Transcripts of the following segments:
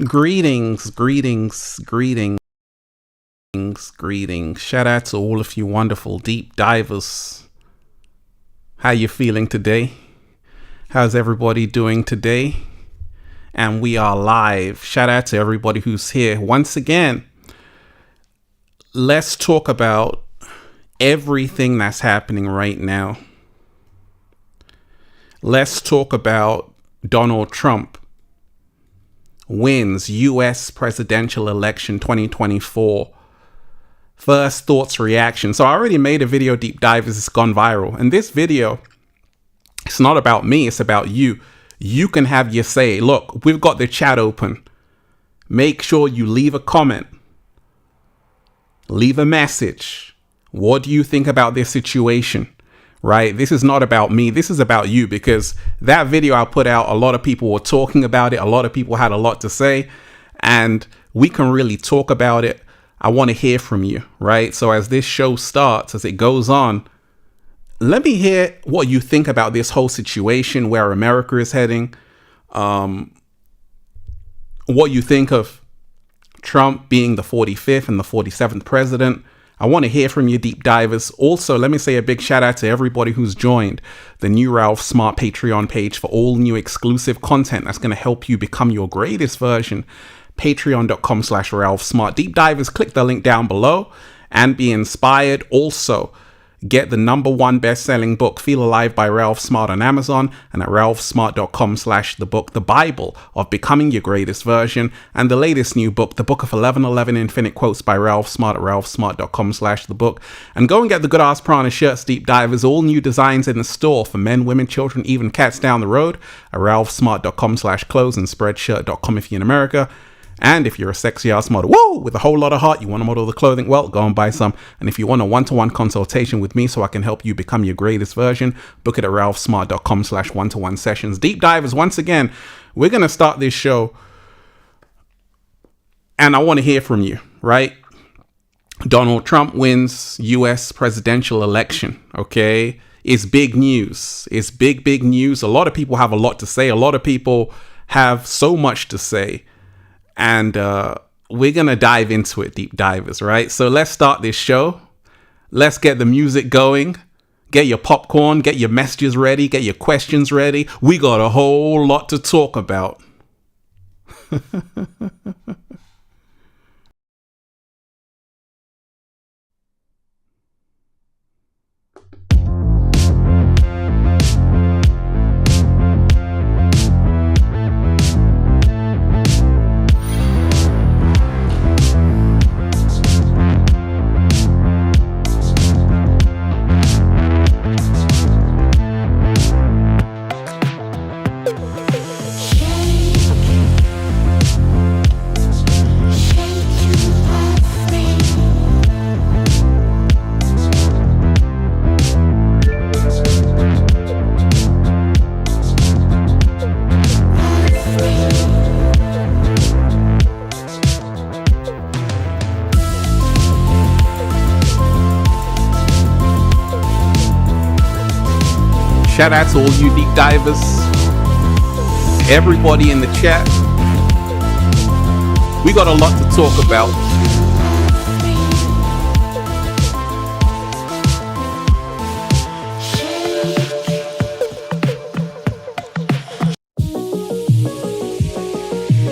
Greetings, greetings, greetings, greetings. Shout out to all of you wonderful deep divers. How you feeling today? How's everybody doing today? And we are live. Shout out to everybody who's here. Once again, let's talk about everything that's happening right now. Let's talk about Donald Trump wins U.S. presidential election 2024. First thoughts, reaction. So I already made a video deep dive as it's gone viral. And this video, it's not about me, it's about you. You can have your say. Look, we've got the chat open. Make sure you leave a comment. Leave a message. What do you think about this situation? Right? This is not about me. This is about you, because that video I put out, a lot of people were talking about it. A lot of people had a lot to say, and we can really talk about it. I want to hear from you, right? So as this show starts, as it goes on, let me hear what you think about this whole situation, where America is heading, what you think of Trump being the 45th and the 47th president. I want to hear from you deep divers. Also, let me say a big shout out to everybody who's joined the new Ralph Smart Patreon page for all new exclusive content that's going to help you become your greatest version. Patreon.com/Ralph Smart. Deep divers, click the link down below and be inspired. Also, get the #1 best-selling book, Feel Alive by Ralph Smart, on Amazon, and at ralphsmart.com/the book, The Bible of Becoming Your Greatest Version, and the latest new book, The Book of 1111 Infinite Quotes by Ralph Smart, at ralphsmart.com/the book. And go and get the Good Ass Prana shirts, deep divers, all new designs in the store for men, women, children, even cats down the road, at ralphsmart.com/clothes and spreadshirt.com if you're in America. And if you're a sexy ass model, woo, with a whole lot of heart, you want to model the clothing, well, go and buy some. And if you want a one-to-one consultation with me so I can help you become your greatest version, book it at ralphsmart.com/one-to-one sessions. Deep divers, once again, we're going to start this show and I want to hear from you, right? Donald Trump wins U.S. presidential election, okay? It's big news. It's big, big news. A lot of people have a lot to say. A lot of people have so much to say. And we're going to dive into it, deep divers, right? So let's start this show. Let's get the music going. Get your popcorn, get your messages ready, get your questions ready. We got a whole lot to talk about. Shout out to all you deep divers, everybody in the chat. We got a lot to talk about.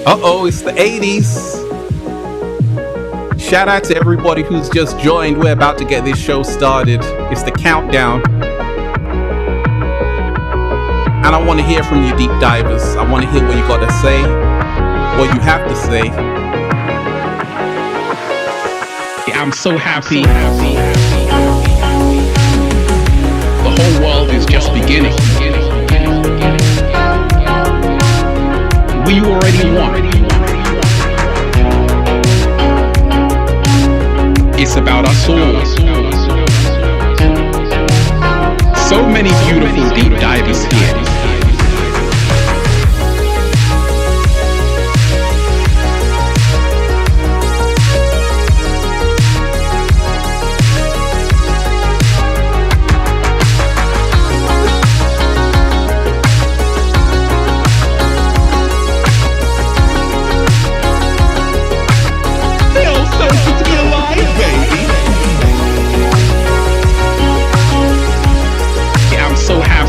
Uh-oh, it's the 80s. Shout out to everybody who's just joined. We're about to get this show started. It's the countdown. And I want to hear from you, deep divers. I want to hear what you got to say, what you have to say. Yeah, I'm so happy. The whole world is just beginning. We already won. It's about us all. So many beautiful deep divers here.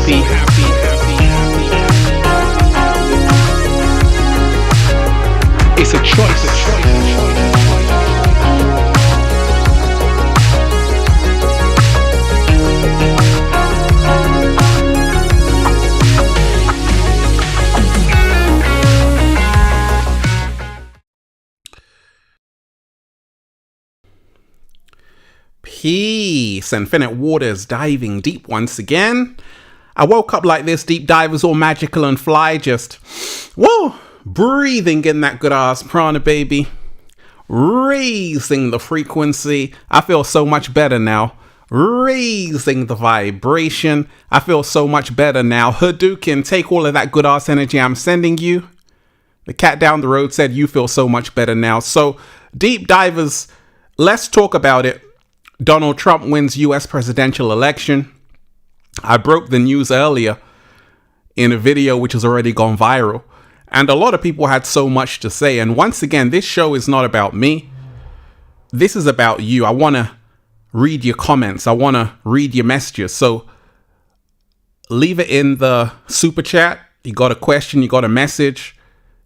It's a choice. Peace. Infinite waters diving deep once again. I woke up like this, deep divers all magical and fly, just, whoa, breathing in that good ass prana, baby. Raising the frequency. I feel so much better now. Raising the vibration. I feel so much better now. Hadouken, take all of that good ass energy I'm sending you. The cat down the road said you feel so much better now. So, deep divers, let's talk about it. Donald Trump wins US presidential election. I broke the news earlier in a video which has already gone viral. And a lot of people had so much to say. And once again, this show is not about me. This is about you. I want to read your comments. I want to read your messages. So leave it in the super chat. You got a question, you got a message,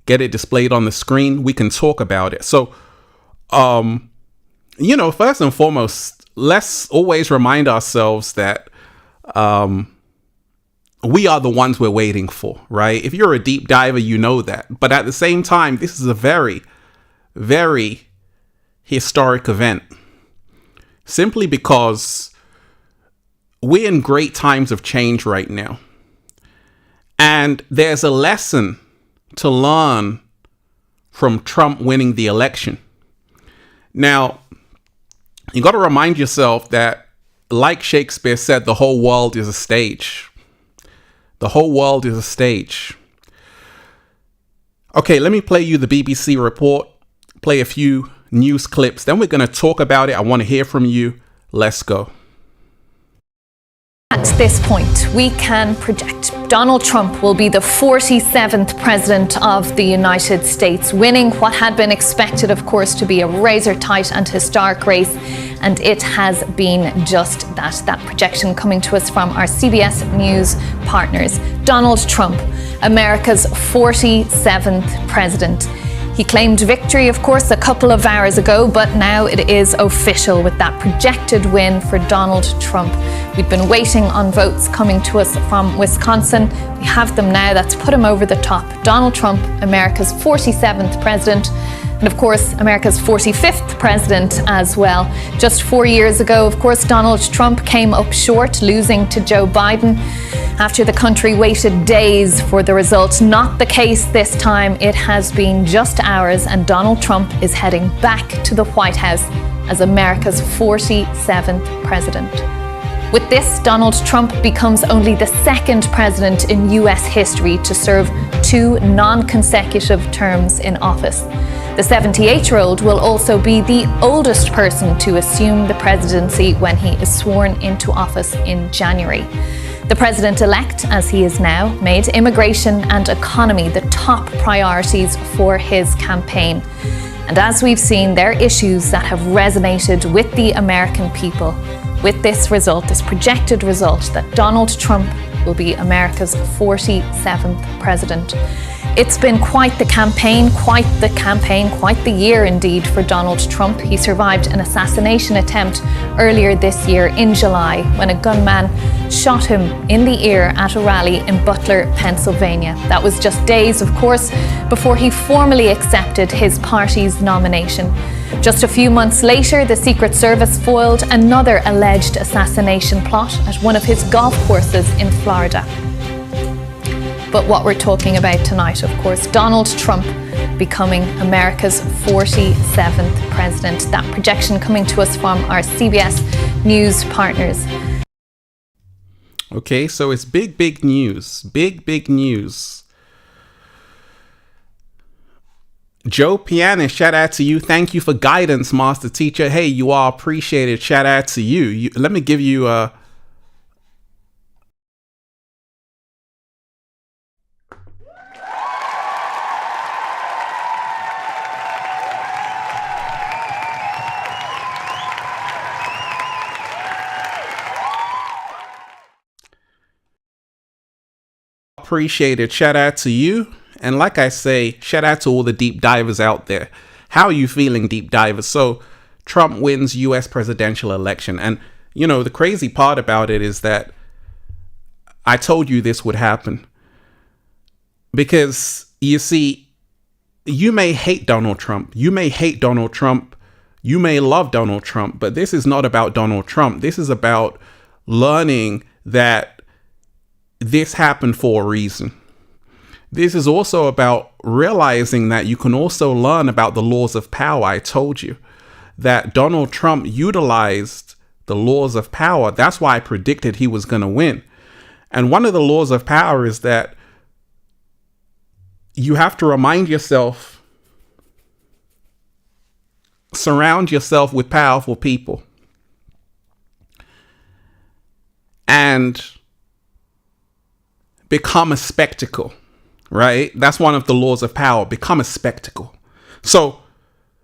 get it displayed on the screen. We can talk about it. So, first and foremost, let's always remind ourselves that we are the ones we're waiting for, right? If you're a deep diver, you know that. But at the same time, this is a very, very historic event. Simply because we're in great times of change right now. And there's a lesson to learn from Trump winning the election. Now, you got to remind yourself that, like Shakespeare said, the whole world is a stage. The whole world is a stage. Okay, let me play you the BBC report, play a few news clips, then we're going to talk about it. I want to hear from you. Let's go. At this point, we can project Donald Trump will be the 47th president of the United States, winning what had been expected, of course, to be a razor-tight and historic race. And it has been just that. That projection coming to us from our CBS News partners. Donald Trump, America's 47th president. He claimed victory, of course, a couple of hours ago, but now it is official with that projected win for Donald Trump. We'd been waiting on votes coming to us from Wisconsin. We have them now. That's put him over the top. Donald Trump, America's 47th president. And of course, America's 45th president as well. Just 4 years ago, of course, Donald Trump came up short, losing to Joe Biden after the country waited days for the results. Not the case this time. It has been just hours, and Donald Trump is heading back to the White House as America's 47th president. With this, Donald Trump becomes only the second president in US history to serve 2 non-consecutive terms in office. The 78-year-old will also be the oldest person to assume the presidency when he is sworn into office in January. The president-elect, as he is now, made immigration and economy the top priorities for his campaign. And as we've seen, they're issues that have resonated with the American people. With this result, this projected result, that Donald Trump will be America's 47th president. It's been quite the campaign, quite the year indeed for Donald Trump. He survived an assassination attempt earlier this year in July when a gunman shot him in the ear at a rally in Butler, Pennsylvania. That was just days, of course, before he formally accepted his party's nomination. Just a few months later, the Secret Service foiled another alleged assassination plot at one of his golf courses in Florida. But what we're talking about tonight, of course, Donald Trump becoming America's 47th president. That projection coming to us from our CBS News partners. Okay, so it's big news. Big news. Joe Pianist, shout out to you. Thank you for guidance, master teacher. Hey, you are appreciated. Shout out to you. Let me give you a appreciated. Shout out to you. And like I say, shout out to all the deep divers out there. How are you feeling, deep divers? So Trump wins US presidential election. And, you know, the crazy part about it is that I told you this would happen. Because, you see, you may hate Donald Trump. You may hate Donald Trump. You may love Donald Trump. But this is not about Donald Trump. This is about learning that this happened for a reason. This is also about realizing that you can also learn about the laws of power. I told you that Donald Trump utilized the laws of power. That's why I predicted he was going to win. And one of the laws of power is that you have to remind yourself, surround yourself with powerful people. And become a spectacle. Right? That's one of the laws of power. Become a spectacle. So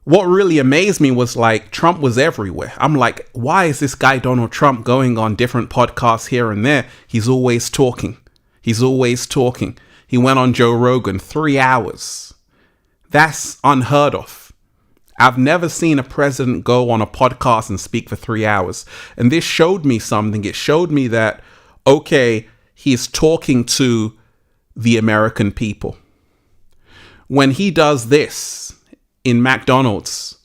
what really amazed me was like Trump was everywhere. I'm like, why is this guy Donald Trump going on different podcasts here and there? He's always talking. He's always talking. He went on Joe Rogan 3 hours. That's unheard of. I've never seen a president go on a podcast and speak for 3 hours. And this showed me something. It showed me that, okay, he's talking to the American people. When he does this in McDonald's,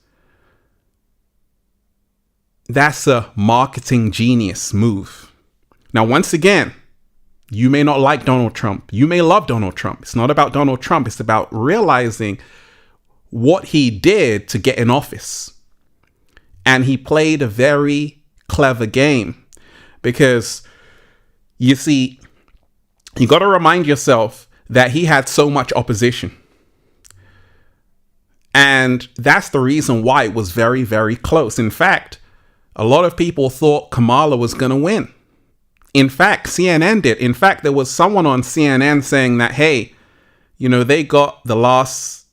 that's a marketing genius move. Now, once again, you may not like Donald Trump. You may love Donald Trump. It's not about Donald Trump. It's about realizing what he did to get in office. And he played a very clever game because, you see, you got to remind yourself that he had so much opposition. And that's the reason why it was very, very close. In fact, a lot of people thought Kamala was going to win. In fact, CNN did. In fact, there was someone on CNN saying that, hey, you know, they got the last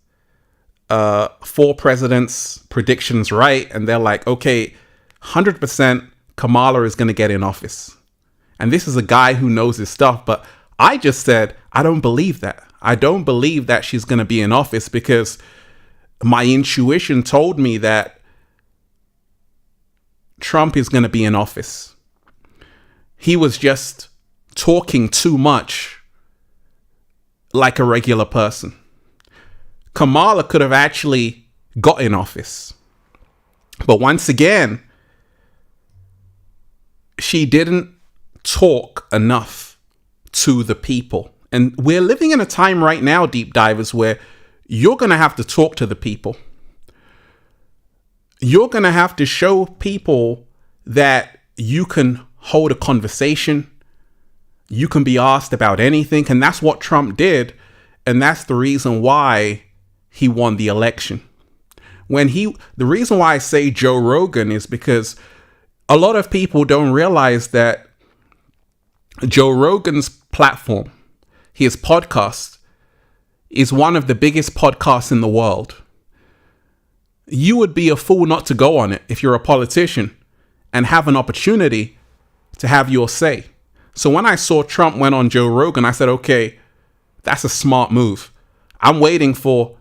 4 presidents' predictions right. And they're like, okay, 100% Kamala is going to get in office. And this is a guy who knows his stuff. But I just said, I don't believe that. I don't believe that she's going to be in office because my intuition told me that Trump is going to be in office. He was just talking too much like a regular person. Kamala could have actually got in office. But once again, she didn't talk enough to the people. And we're living in a time right now, deep divers, where you're going to have to talk to the people. You're going to have to show people that you can hold a conversation. You can be asked about anything. And that's what Trump did. And that's the reason why he won the election. The reason why I say Joe Rogan is because a lot of people don't realize that Joe Rogan's platform, his podcast, is one of the biggest podcasts in the world. You would be a fool not to go on it if you're a politician and have an opportunity to have your say. So when I saw Trump went on Joe Rogan, I said, okay, that's a smart move. I'm waiting for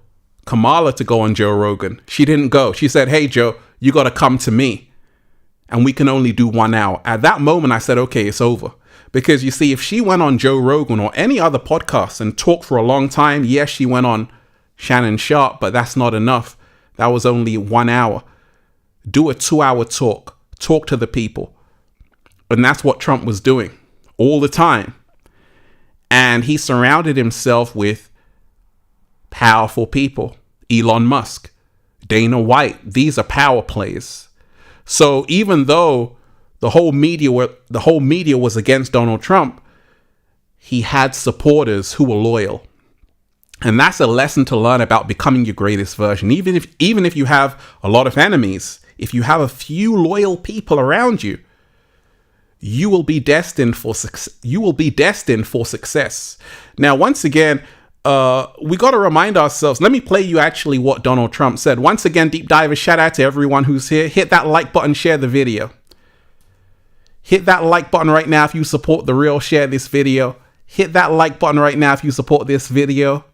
Kamala to go on Joe Rogan. She didn't go. She said, hey, Joe, you got to come to me. And we can only do 1 hour. At that moment, I said, okay, it's over. Because you see, if she went on Joe Rogan or any other podcast and talked for a long time, yes, she went on Shannon Sharp, but that's not enough. That was only 1 hour. Do a 2-hour talk. Talk to the people. And that's what Trump was doing all the time. And he surrounded himself with powerful people. Elon Musk, Dana White. These are power players. So even though the whole media was against Donald Trump, he had supporters who were loyal. And that's a lesson to learn about becoming your greatest version. Even if you have a lot of enemies, if you have a few loyal people around you, you will be destined for success. Now, once again, we got to remind ourselves. Let me play you actually what Donald Trump said. Once again, deep divers, shout out to everyone who's here. Hit that like button, share the video. Hit that like button right now if you support The Real. Share this video. hit that like button right now if you support this video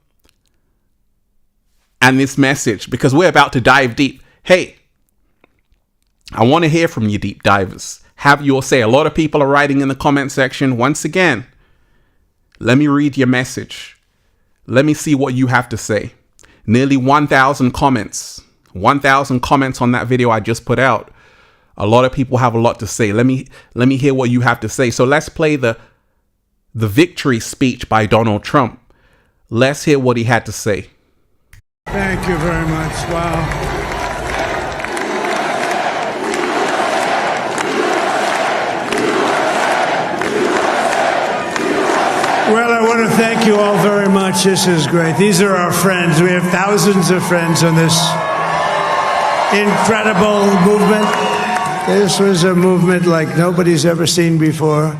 and this message, because we're about to dive deep. Hey, I want to hear from you, deep divers. Have your say. A lot of people are writing in the comment section. Once again, let me read your message. Let me see what you have to say. Nearly 1,000 comments. 1,000 comments on that video I just put out. A lot of people have a lot to say. Let me hear what you have to say. So let's play the victory speech by Donald Trump. Let's hear what he had to say. Thank you very much. Wow. Well, I want to thank you all very much. This is great. These are our friends. We have thousands of friends on this incredible movement. This was a movement like nobody's ever seen before.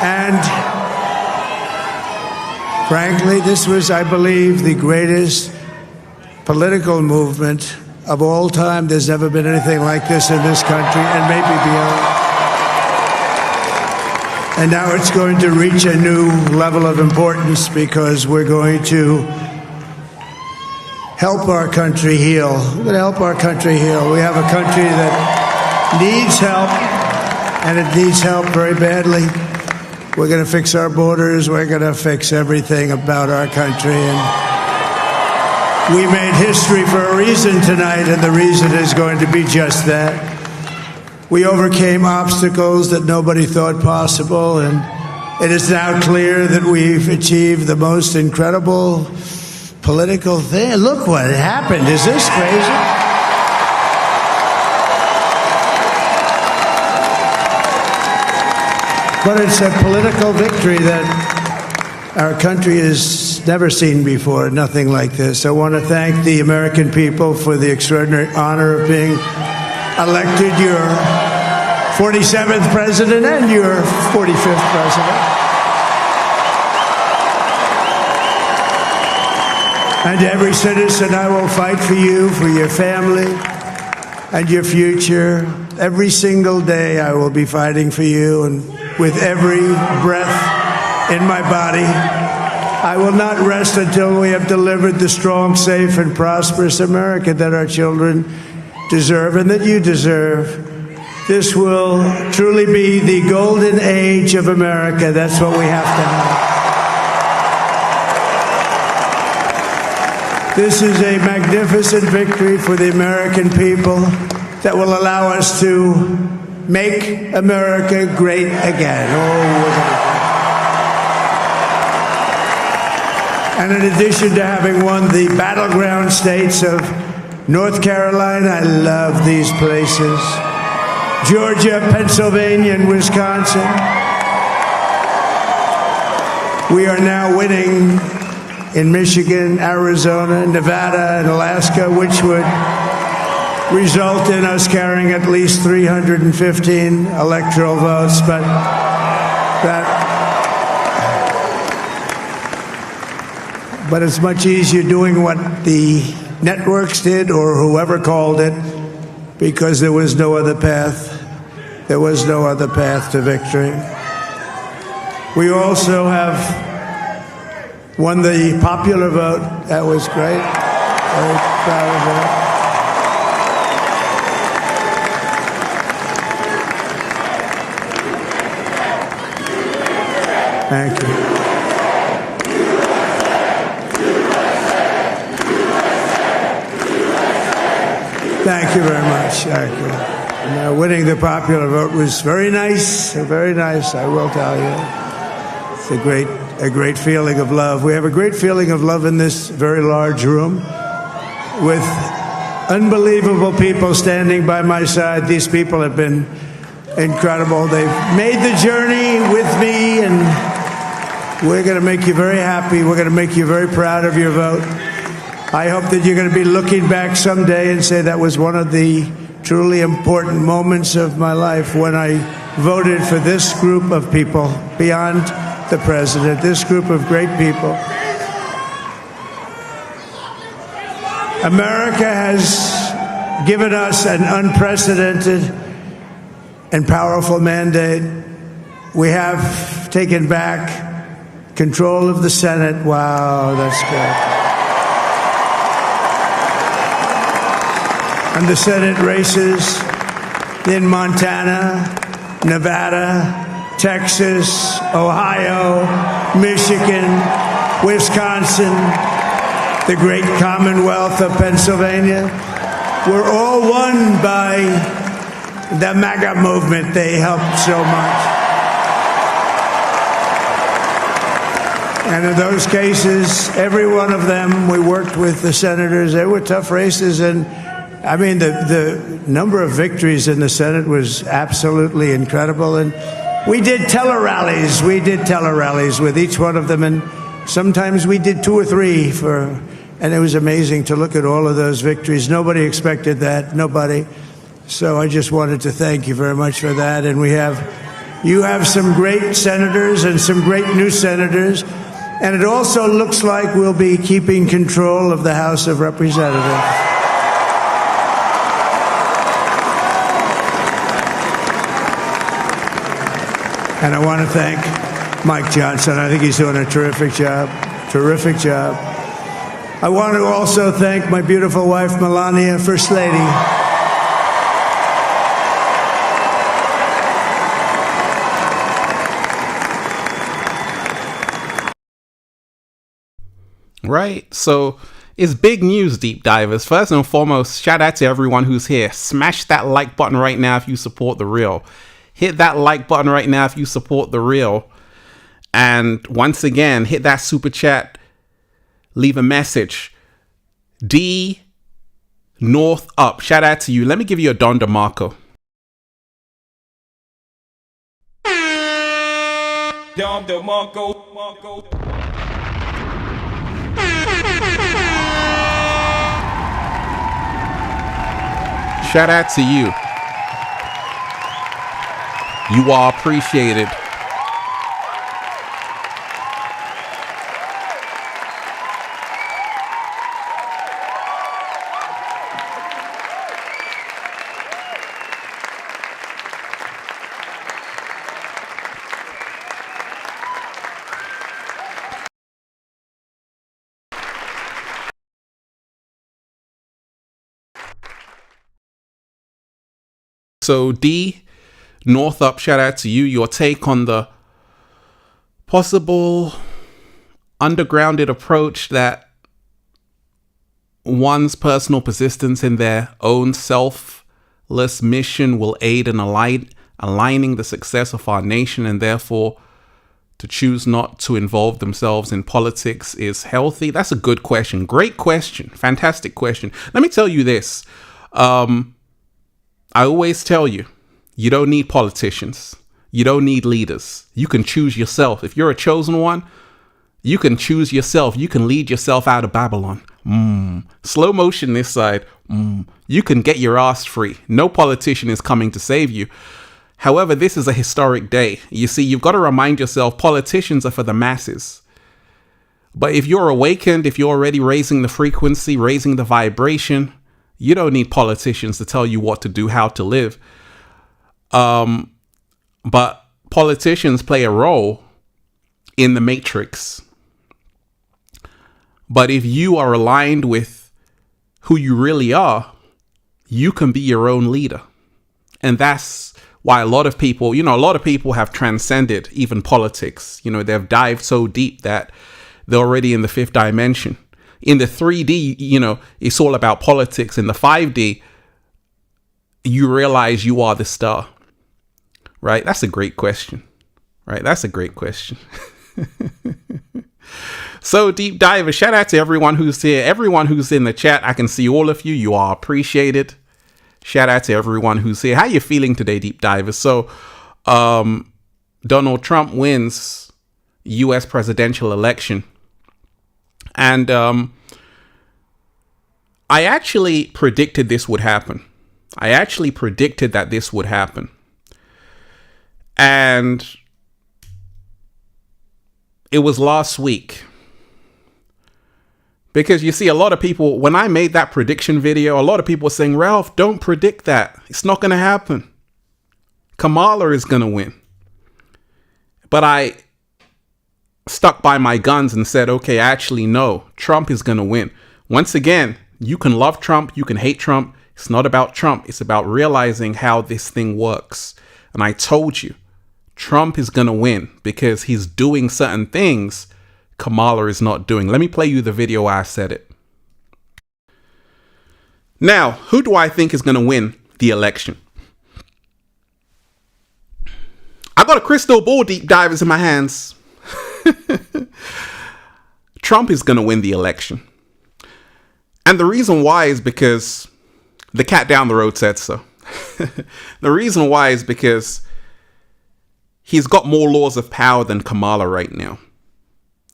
And frankly, this was, I believe, the greatest political movement of all time. There's never been anything like this in this country, and maybe beyond. And now it's going to reach a new level of importance because we're going to help our country heal. We're going to help our country heal. We have a country that needs help, and it needs help very badly. We're going to fix our borders. We're going to fix everything about our country. And we made history for a reason tonight, and the reason is going to be just that. We overcame obstacles that nobody thought possible, and it is now clear that we've achieved the most incredible political thing. Look what happened. Is this crazy? But it's a political victory that our country has never seen before, nothing like this. I want to thank the American people for the extraordinary honor of being elected your 47th president and your 45th president. And to every citizen, I will fight for you, for your family, and your future. Every single day, I will be fighting for you, and with every breath in my body, I will not rest until we have delivered the strong, safe, and prosperous America that our children deserve and that you deserve. This will truly be the golden age of America. That's what we have to have. This is a magnificent victory for the American people that will allow us to make America great again. And in addition to having won the battleground states of North Carolina, I love these places, Georgia, Pennsylvania, and Wisconsin, we are now winning in Michigan, Arizona, Nevada, and Alaska, which would result in us carrying at least 315 electoral votes. But it's much easier doing what the networks did or whoever called it, because there was no other path. There was no other path to victory. We also have won the popular vote. That was great. Very proud of that. Thank you. Thank you very much. Thank you. And, winning the popular vote was very nice, I will tell you. It's a great feeling of love. We have a great feeling of love in this very large room with unbelievable people standing by my side. These people have been incredible. They've made the journey with me, and we're going to make you very happy. We're going to make you very proud of your vote. I hope that you're going to be looking back someday and say that was one of the truly important moments of my life when I voted for this group of people beyond the president, this group of great people. America has given us an unprecedented and powerful mandate, We have taken back control of the Senate. Wow, that's good. And the Senate races in Montana, Nevada, Texas, Ohio, Michigan, Wisconsin, the great Commonwealth of Pennsylvania, were all won by the MAGA movement. They helped so much. And in those cases, every one of them, we worked with the senators. They were tough races. And I mean, the number of victories in the Senate was absolutely incredible. And we did tele-rallies. We did tele-rallies with each one of them. And sometimes we did 2 or 3 and it was amazing to look at all of those victories. Nobody expected that. Nobody. So I just wanted to thank you very much for that. And you have some great senators and some great new senators. And it also looks like we'll be keeping control of the House of Representatives. And I want to thank Mike Johnson. I think he's doing a terrific job. Terrific job. I want to also thank my beautiful wife, Melania, First Lady. Right, so it's big news, deep divers. First and foremost, shout out to everyone who's here. Smash that like button right now if you support The Real. Hit that like button right now if you support The Real. And once again, hit that super chat. Leave a message. D North Up. Shout out to you. Let me give you a Don DeMarco. Don DeMarco. Shout out to you. You are appreciated. So D North Up, shout out to you. Your take on the possible undergrounded approach that one's personal persistence in their own selfless mission will aid in aligning the success of our nation, and therefore to choose not to involve themselves in politics is healthy? That's a good question. Great question. Fantastic question. Let me tell you this. I always tell you, you don't need politicians. You don't need leaders. You can choose yourself. If you're a chosen one, you can choose yourself. You can lead yourself out of Babylon. Slow motion this side. You can get your ass free. No politician is coming to save you. However, this is a historic day. You see, you've got to remind yourself politicians are for the masses. But if you're awakened, if you're already raising the frequency, raising the vibration, you don't need politicians to tell you what to do, how to live. But politicians play a role in the matrix. But if you are aligned with who you really are, you can be your own leader. And that's why a lot of people have transcended even politics. They've dived so deep that they're already in the 5th dimension. In the 3D, it's all about politics. In the 5D, you realize you are the star, right? That's a great question, right? That's a great question. So deep diver, shout out to everyone who's here, everyone who's in the chat. I can see all of you. You are appreciated. Shout out to everyone who's here. How you feeling today, deep divers? So, Donald Trump wins U.S. presidential election. And I actually predicted this would happen. I actually predicted that this would happen. And it was last week. Because you see, a lot of people, when I made that prediction video, a lot of people were saying, Ralph, don't predict that. It's not going to happen. Kamala is going to win. But I stuck by my guns and said, okay, actually, no, Trump is going to win. Once again, you can love Trump, you can hate Trump. It's not about Trump. It's about realizing how this thing works. And I told you, Trump is going to win because he's doing certain things Kamala is not doing. Let me play you the video where I said it. Now, who do I think is going to win the election? I got a crystal ball, deep divers, in my hands. Trump is going to win the election. And the reason why is because the cat down the road said so. The reason why is because he's got more laws of power than Kamala right now.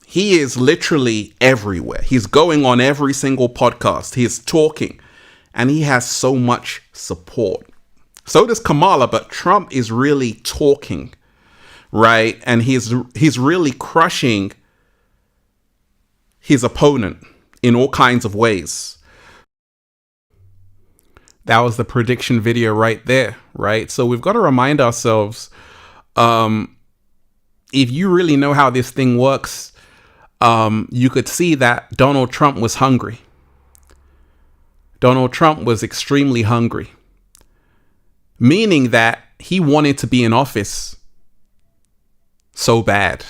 He is literally everywhere. He's going on every single podcast. He's talking and he has so much support. So does Kamala, but Trump is really talking, right? And he's really crushing his opponent in all kinds of ways. That was the prediction video right there, right? So we've got to remind ourselves, if you really know how this thing works, you could see that Donald Trump was hungry. Donald Trump was extremely hungry, meaning that he wanted to be in office so bad.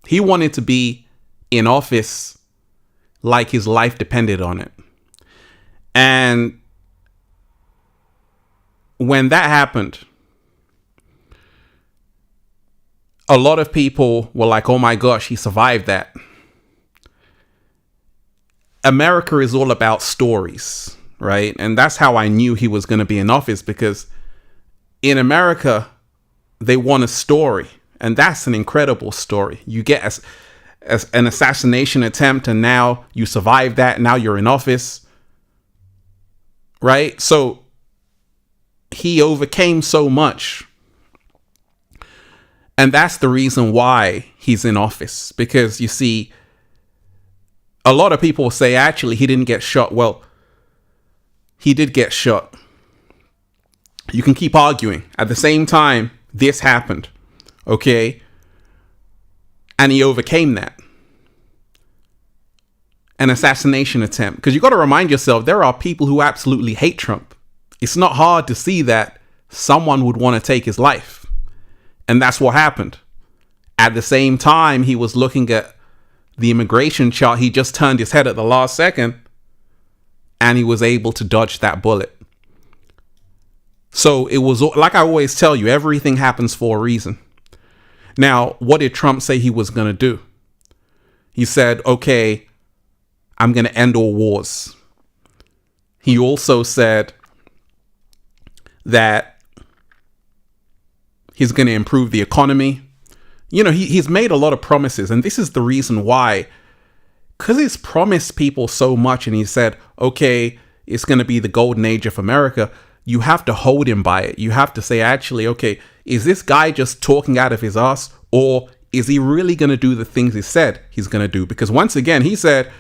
He wanted to be in office like his life depended on it. And when that happened, a lot of people were like, oh my gosh, he survived that. America is all about stories, right? And that's how I knew he was going to be in office, because in America, they want a story. And that's an incredible story. You get as an assassination attempt, and now you survive that. Now you're in office, right? So he overcame so much. And that's the reason why he's in office. Because you see, a lot of people say, actually, he didn't get shot. Well, he did get shot. You can keep arguing. At the same time, this happened. Okay? And he overcame that. An assassination attempt. Because you got to remind yourself, there are people who absolutely hate Trump. It's not hard to see that someone would want to take his life. And that's what happened. At the same time, he was looking at the immigration chart. He just turned his head at the last second and he was able to dodge that bullet. So it was, like I always tell you, everything happens for a reason. Now, what did Trump say he was going to do? He said, okay, I'm going to end all wars. He also said that he's going to improve the economy. You know, he's made a lot of promises, and this is the reason why. Because he's promised people so much, and he said, okay, it's going to be the golden age of America. You have to hold him by it. You have to say, actually, okay, is this guy just talking out of his ass, or is he really going to do the things he said he's going to do? Because once again, he said,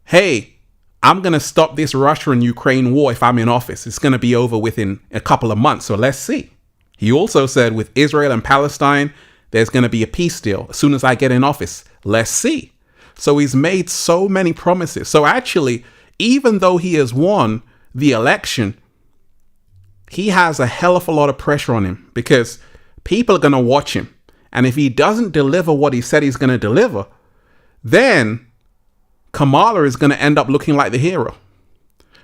hey, I'm going to stop this Russia and Ukraine war if I'm in office. It's going to be over within a couple of months. So let's see. He also said with Israel and Palestine, there's going to be a peace deal as soon as I get in office. Let's see. So he's made so many promises. So actually, even though he has won the election, he has a hell of a lot of pressure on him because people are going to watch him. And if he doesn't deliver what he said he's going to deliver, then Kamala is going to end up looking like the hero.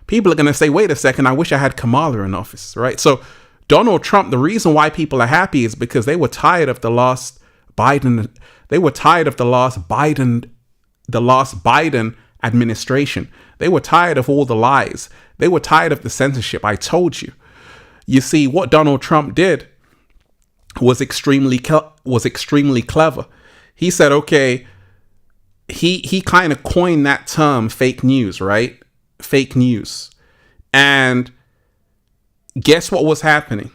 People are going to say, wait a second, I wish I had Kamala in office, right? So Donald Trump, the reason why people are happy is because they were tired of the last Biden. They were tired of the last Biden administration. They were tired of all the lies. They were tired of the censorship. I told you. You see, what Donald Trump did was extremely clever. He said, okay, he kind of coined that term fake news, right? Fake news. And guess what was happening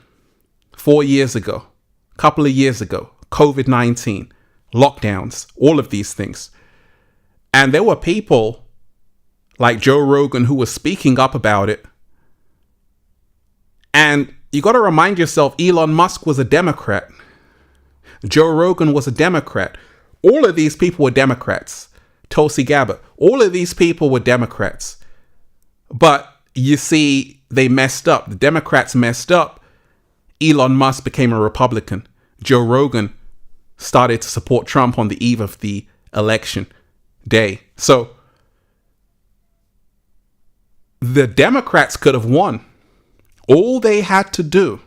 4 years ago, a couple of years ago? COVID-19, lockdowns, all of these things. And there were people like Joe Rogan who was speaking up about it. And you got to remind yourself, Elon Musk was a Democrat. Joe Rogan was a Democrat. All of these people were Democrats. Tulsi Gabbard. All of these people were Democrats. But you see, they messed up. The Democrats messed up. Elon Musk became a Republican. Joe Rogan started to support Trump on the eve of the election day. So the Democrats could have won. All they had to do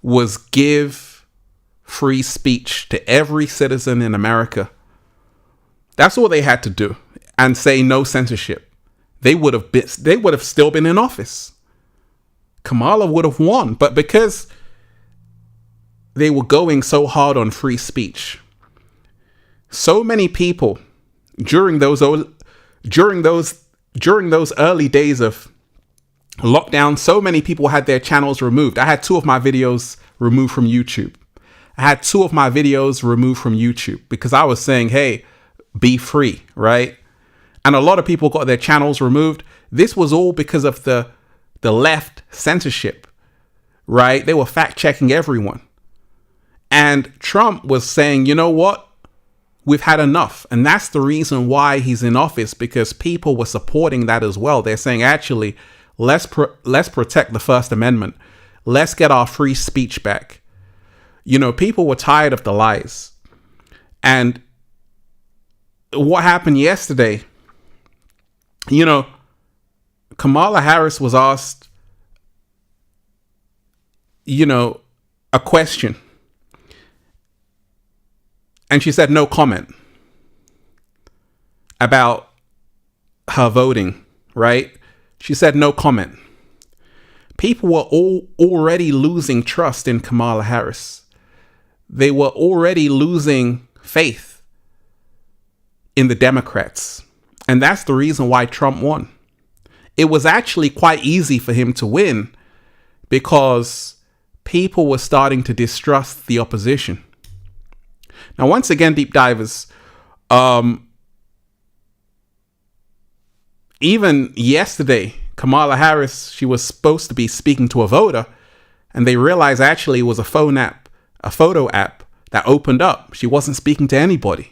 was give free speech to every citizen in America. That's all they had to do, and say no censorship. They would have still been in office. Kamala would have won, but because they were going so hard on free speech, so many people during those early days of lockdown, so many people had their channels removed. I had 2 of my videos removed from YouTube. Because I was saying, hey, be free, right? And a lot of people got their channels removed. This was all because of the left censorship, right? They were fact checking everyone. And Trump was saying, you know what? We've had enough. And that's the reason why he's in office, because people were supporting that as well. They're saying, actually, let's protect the First Amendment. Let's get our free speech back. You know, people were tired of the lies. And what happened yesterday, you know, Kamala Harris was asked, you know, a question. And she said no comment about her voting, right? She said no comment. People were already losing trust in Kamala Harris. They were already losing faith in the Democrats. And that's the reason why Trump won. It was actually quite easy for him to win because people were starting to distrust the opposition. Now, once again, deep divers, even yesterday, Kamala Harris, she was supposed to be speaking to a voter, and they realized actually it was a photo app that opened up. She wasn't speaking to anybody.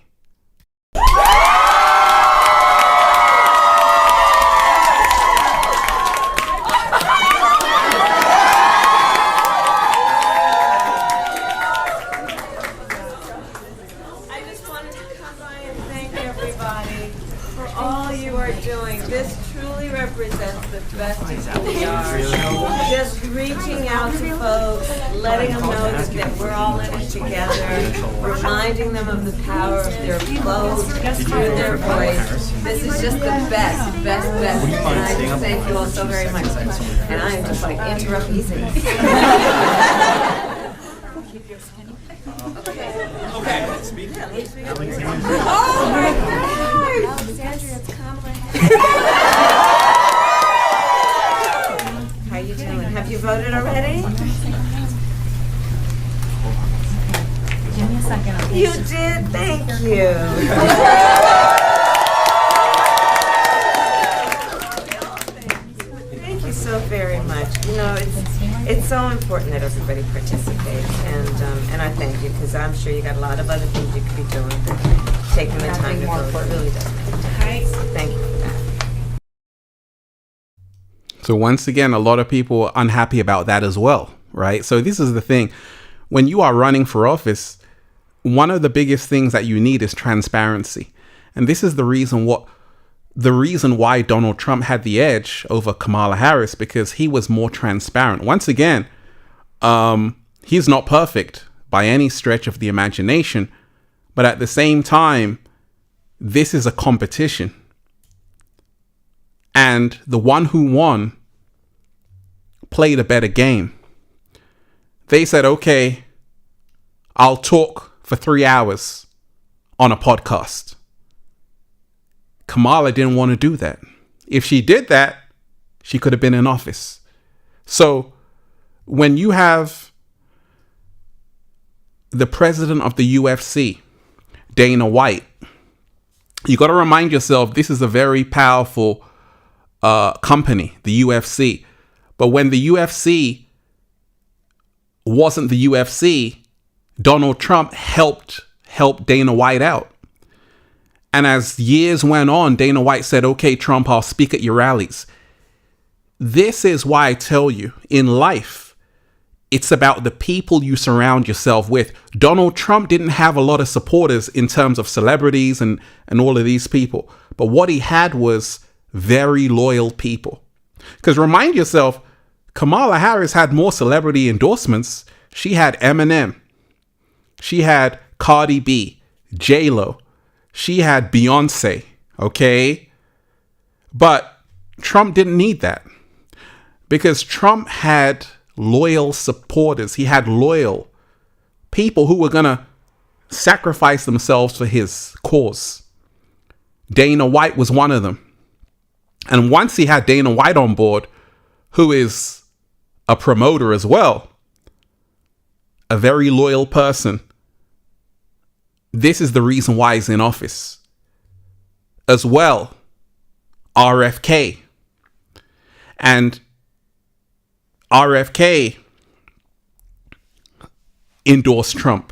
Just reaching out to folks, letting them know that we're all in it together, reminding them of the power of their vote through their voice. This is just the best. And I just thank you all so very much. And I am just like, interrupt easy. Okay. Oh my God! Sandra, it's Kamala. How you doing? Have you voted already? Give me a second. You did? Thank you. Thank you so very much. You know, it's so important that everybody participates, and I thank you, because I'm sure you got a lot of other things you could be doing, but taking the time to vote really does make a difference. So thank you for that. So once again, a lot of people are unhappy about that as well, right? So this is the thing. When you are running for office, one of the biggest things that you need is transparency. And this is the reason why Donald Trump had the edge over Kamala Harris, because he was more transparent. Once again, he's not perfect by any stretch of the imagination, but at the same time, this is a competition. And the one who won played a better game. They said, okay, I'll talk for 3 hours on a podcast. Kamala didn't want to do that. If she did that, she could have been in office. So when you have the president of the UFC, Dana White, you got to remind yourself, this is a very powerful company, the UFC. But when the UFC wasn't the UFC, Donald Trump helped Dana White out. And as years went on, Dana White said, okay, Trump, I'll speak at your rallies. This is why I tell you, in life, it's about the people you surround yourself with. Donald Trump didn't have a lot of supporters in terms of celebrities and all of these people. But what he had was very loyal people. Because remind yourself, Kamala Harris had more celebrity endorsements. She had Eminem. She had Cardi B, J-Lo. She had Beyonce, okay? But Trump didn't need that because Trump had loyal supporters. He had loyal people who were going to sacrifice themselves for his cause. Dana White was one of them. And once he had Dana White on board, who is a promoter as well, a very loyal person, this is the reason why he's in office. As well, RFK. And RFK endorsed Trump.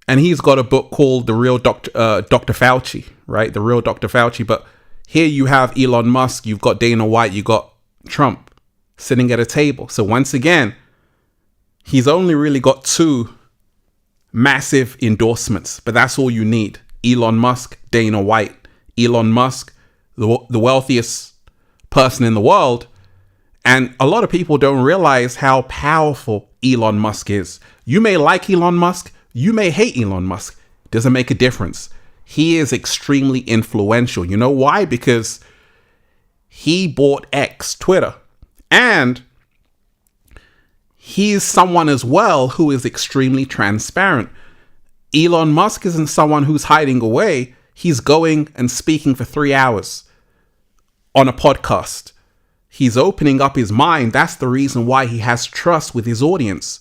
And he's got a book called The Real Dr. Fauci, right? The Real Dr. Fauci. But here you have Elon Musk, you've got Dana White, you've got Trump sitting at a table. So once again, he's only really got two massive endorsements, but that's all you need. Elon Musk, Dana White. Elon Musk, the wealthiest person in the world. And a lot of people don't realize how powerful Elon Musk is. You may like Elon Musk, you may hate Elon Musk. Doesn't make a difference. He is extremely influential. You know why? Because he bought X, Twitter. And he's someone as well who is extremely transparent. Elon Musk isn't someone who's hiding away. He's going and speaking for 3 hours on a podcast. He's opening up his mind. That's the reason why he has trust with his audience.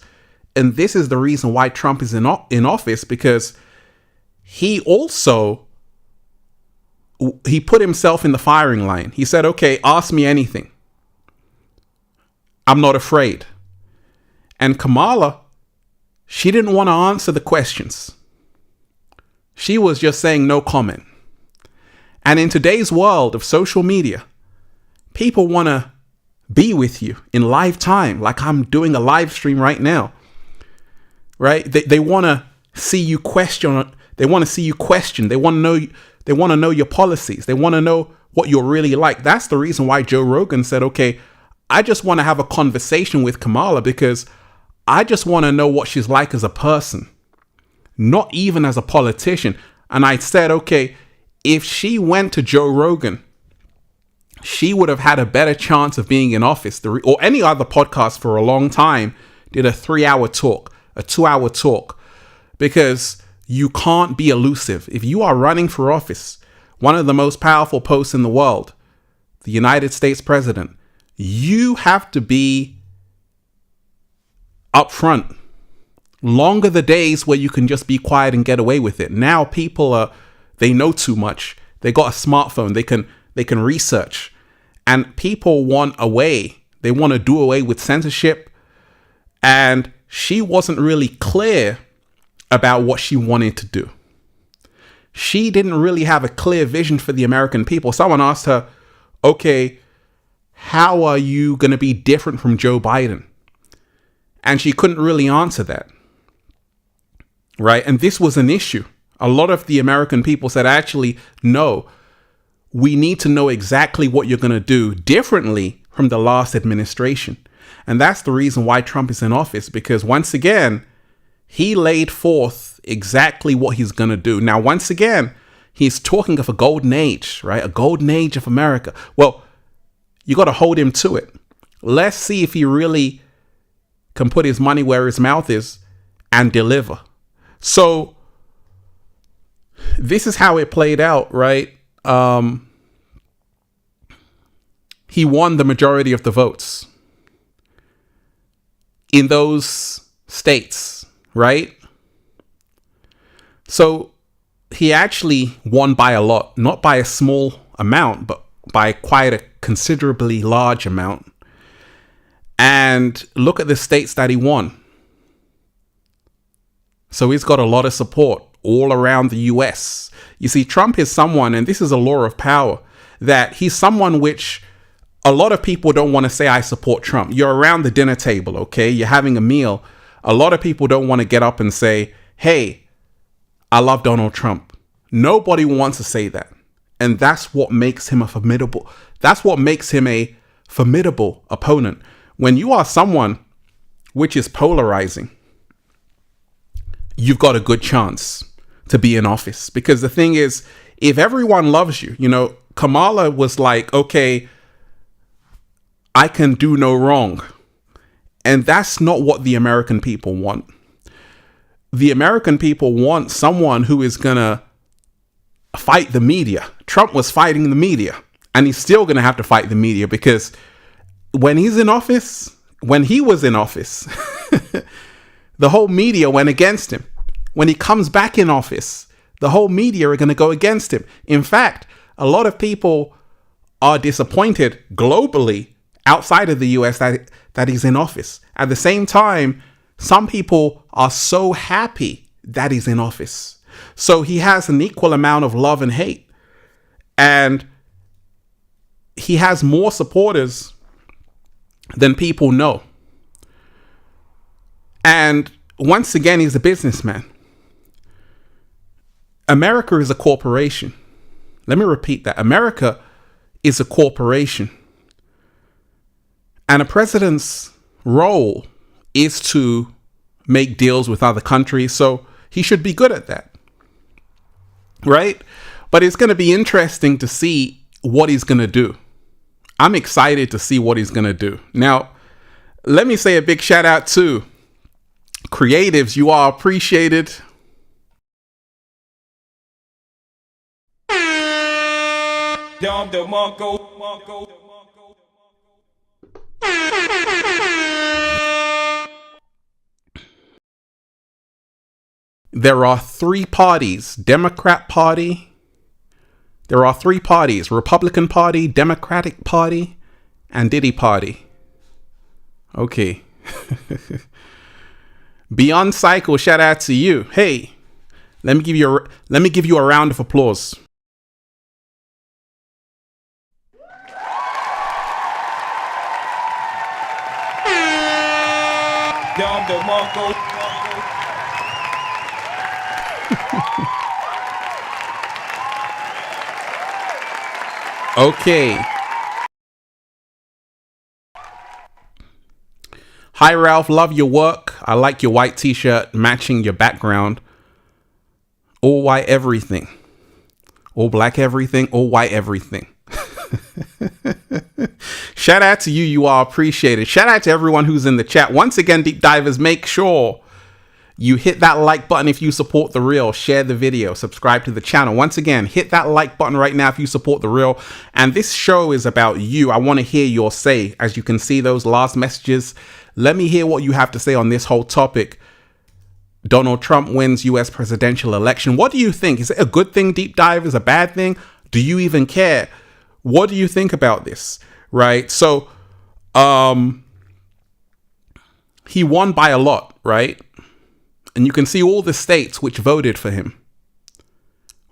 And this is the reason why Trump is in office, because he also, he put himself in the firing line. He said, okay, ask me anything. I'm not afraid. And Kamala, she didn't want to answer the questions. She was just saying no comment. And in today's world of social media, people want to be with you in live time, like I'm doing a live stream right now, right? They want to see you question. They want to see you question. They want to know. They want to know your policies. They want to know what you're really like. That's the reason why Joe Rogan said, okay, I just want to have a conversation with Kamala because I just want to know what she's like as a person, not even as a politician. And I said, okay, if she went to Joe Rogan, she would have had a better chance of being in office. Or any other podcast for a long time did a 3-hour talk, a 2-hour talk, because you can't be elusive. If you are running for office, one of the most powerful posts in the world, the United States president, you have to be upfront. Longer the days where you can just be quiet and get away with it. Now people they know too much. They got a smartphone. They can research. And people want a way. They want to do away with censorship. And she wasn't really clear about what she wanted to do. She didn't really have a clear vision for the American people. Someone asked her, okay, how are you going to be different from Joe Biden? And she couldn't really answer that. Right? And this was an issue. A lot of the American people said, actually, no, we need to know exactly what you're going to do differently from the last administration. And that's the reason why Trump is in office, because once again, he laid forth exactly what he's going to do. Now, once again, he's talking of a golden age, right? A golden age of America. Well, you got to hold him to it. Let's see if he really can put his money where his mouth is and deliver. So this is how it played out, right? He won the majority of the votes in those states, right? So he actually won by a lot, not by a small amount, but by quite a considerably large amount. And look at the states that he won. So he's got a lot of support all around the US. You see, Trump is someone, and this is a law of power, that he's someone which a lot of people don't want to say, I support Trump. You're around the dinner table, okay? You're having a meal. A lot of people don't want to get up and say, hey, I love Donald Trump. Nobody wants to say that. And that's what makes him a formidable opponent. When you are someone which is polarizing, you've got a good chance to be in office. Because the thing is, if everyone loves you, Kamala was like, okay, I can do no wrong. And that's not what the American people want. The American people want someone who is going to fight the media. Trump was fighting the media, and he's still going to have to fight the media, because when he was in office, the whole media went against him. When he comes back in office, the whole media are going to go against him. In fact, a lot of people are disappointed globally outside of the US that he's in office. At the same time, some people are so happy that he's in office. So he has an equal amount of love and hate. And he has more supporters than people know. And once again, he's a businessman. America is a corporation. Let me repeat that. America is a corporation. And a president's role is to make deals with other countries. So he should be good at that. Right? But it's going to be interesting to see what he's going to do. I'm excited to see what he's going to do. Now, let me say a big shout out to creatives. You are appreciated. Dom DeMarco. There are three parties: Democrat Party. There are three parties: Republican Party, Democratic Party, and Diddy Party. Okay. Beyond Cycle, shout out to you. Hey, let me give you a round of applause. Dom DeMarco. Okay. Hi, Ralph. Love your work. I like your white t-shirt matching your background. All white everything. All black everything. All white everything. Shout out to you. You are appreciated. Shout out to everyone who's in the chat. Once again, deep divers, make sure you hit that like button if you support the real. Share the video. Subscribe to the channel. Once again, hit that like button right now if you support the real. And this show is about you. I want to hear your say. As you can see, those last messages. Let me hear what you have to say on this whole topic. Donald Trump wins US presidential election. What do you think? Is it a good thing, deep divers? A bad thing? Do you even care? What do you think about this? Right? So, he won by a lot, right? And you can see all the states which voted for him,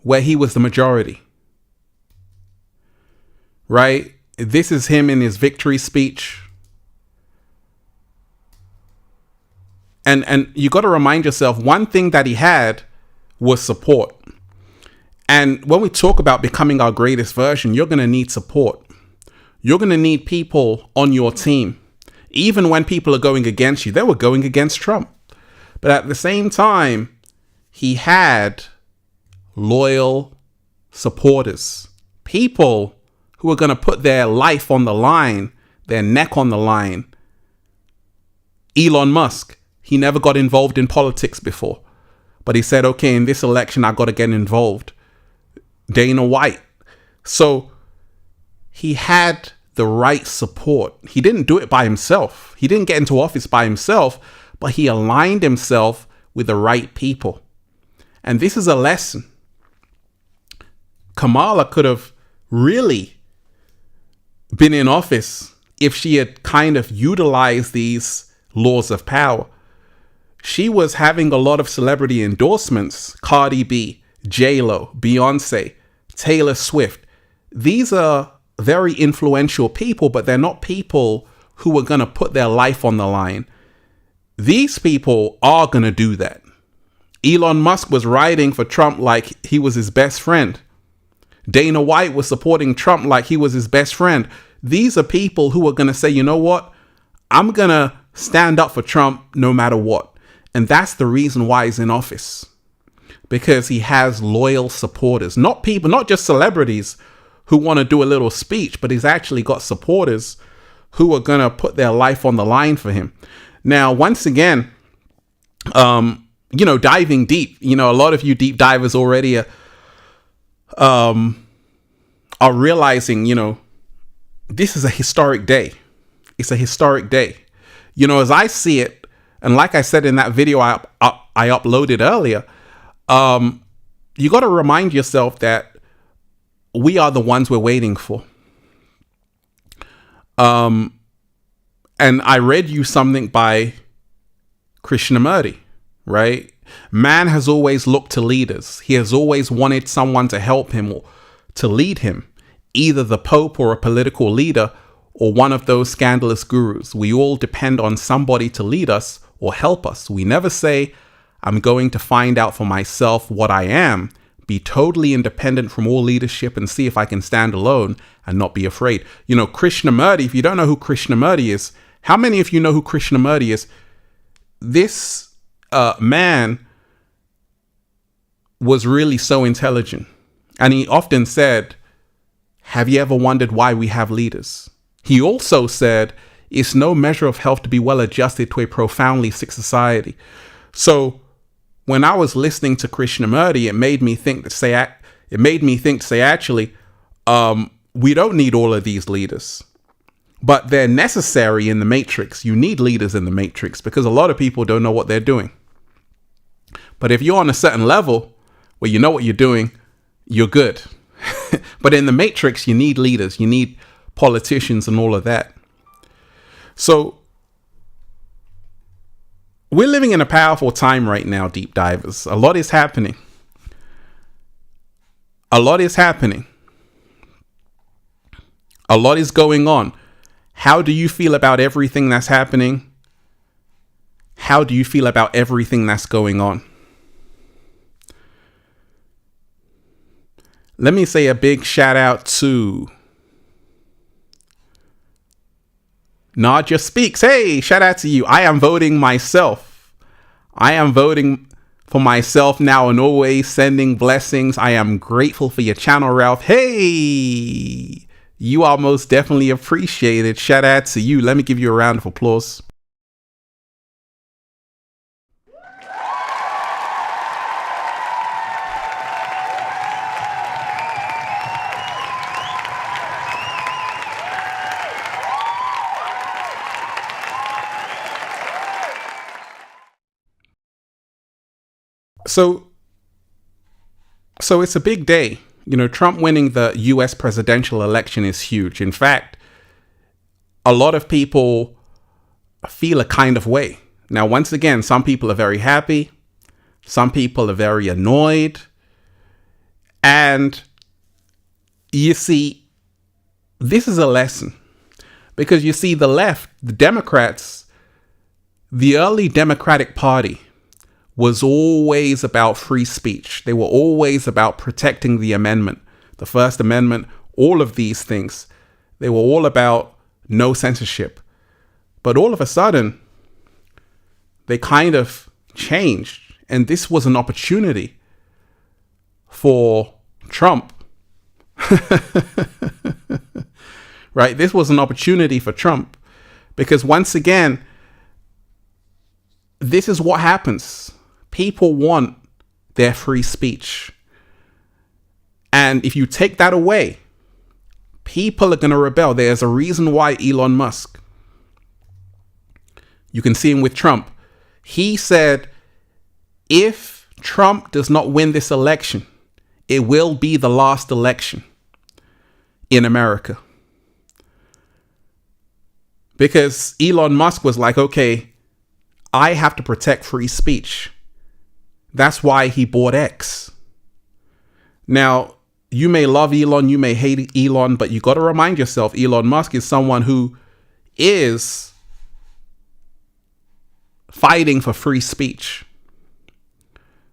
where he was the majority. Right? This is him in his victory speech. And you got to remind yourself, one thing that he had was support. And when we talk about becoming our greatest version, you're going to need support. You're going to need people on your team. Even when people are going against you, they were going against Trump. But at the same time, he had loyal supporters, people who are going to put their life on the line, their neck on the line. Elon Musk, he never got involved in politics before, but he said, okay, in this election, I got to get involved. Dana White. So he had the right support. He didn't do it by himself. He didn't get into office by himself, but he aligned himself with the right people. And this is a lesson. Kamala could have really been in office if she had kind of utilized these laws of power. she was having a lot of celebrity endorsements. Cardi B, J-Lo, Beyonce, Taylor Swift. These are very influential people, but they're not people who are going to put their life on the line. These people are going to do that. Elon Musk was riding for Trump like he was his best friend. Dana White was supporting Trump like he was his best friend. These are people who are going to say, you know what? I'm going to stand up for Trump no matter what. And that's the reason why he's in office. Because he has loyal supporters. Not people, not just celebrities who want to do a little speech, but he's actually got supporters who are going to put their life on the line for him. Now, once again, diving deep, a lot of you deep divers already are realizing, this is a historic day. It's a historic day. As I see it, and like I said in that video I uploaded earlier, you got to remind yourself that we are the ones we're waiting for. And I read you something by Krishnamurti, right? Man has always looked to leaders. He has always wanted someone to help him or to lead him, either the Pope or a political leader or one of those scandalous gurus. We all depend on somebody to lead us or help us. We never say, I'm going to find out for myself what I am, be totally independent from all leadership and see if I can stand alone and not be afraid. Krishnamurti, if you don't know who Krishnamurti is, how many of you know who Krishnamurti is? This man was really so intelligent. And he often said, have you ever wondered why we have leaders? He also said, it's no measure of health to be well adjusted to a profoundly sick society. So when I was listening to Krishnamurti, it made me think to say, actually, we don't need all of these leaders, but they're necessary in the matrix. You need leaders in the matrix because a lot of people don't know what they're doing. But if you're on a certain level where you know what you're doing, you're good. But in the matrix, you need leaders, you need politicians and all of that. So we're living in a powerful time right now, deep divers. A lot is happening. A lot is happening. A lot is going on. How do you feel about everything that's happening? How do you feel about everything that's going on? Let me say a big shout out to Nadja Speaks. Hey, shout out to you. I am voting myself. I am voting for myself now and always, sending blessings. I am grateful for your channel, Ralph. Hey, you are most definitely appreciated. Shout out to you. Let me give you a round of applause. So it's a big day. Trump winning the US presidential election is huge. In fact, a lot of people feel a kind of way. Now, once again, some people are very happy. Some people are very annoyed. And you see, this is a lesson. Because you see, the left, the Democrats, the early Democratic Party was always about free speech. They were always about protecting the amendment, the First Amendment, all of these things. They were all about no censorship. But all of a sudden, they kind of changed. And this was an opportunity for Trump. Right? This was an opportunity for Trump. Because once again, this is what happens. People want their free speech. And if you take that away, people are going to rebel. There's a reason why Elon Musk, you can see him with Trump. He said, if Trump does not win this election, it will be the last election in America. Because Elon Musk was like, okay, I have to protect free speech. That's why he bought X. Now, you may love Elon, you may hate Elon, but you got to remind yourself, Elon Musk is someone who is fighting for free speech.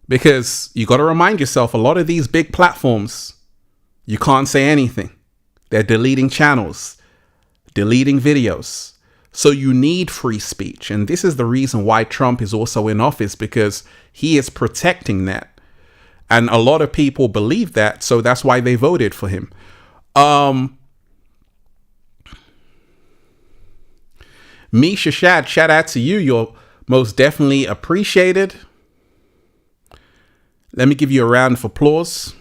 Because you got to remind yourself, a lot of these big platforms, you can't say anything. They're deleting channels, deleting videos. So you need free speech. And this is the reason why Trump is also in office, because he is protecting that. And a lot of people believe that. So that's why they voted for him. Misha Shad, shout out to you. You're most definitely appreciated. Let me give you a round of applause.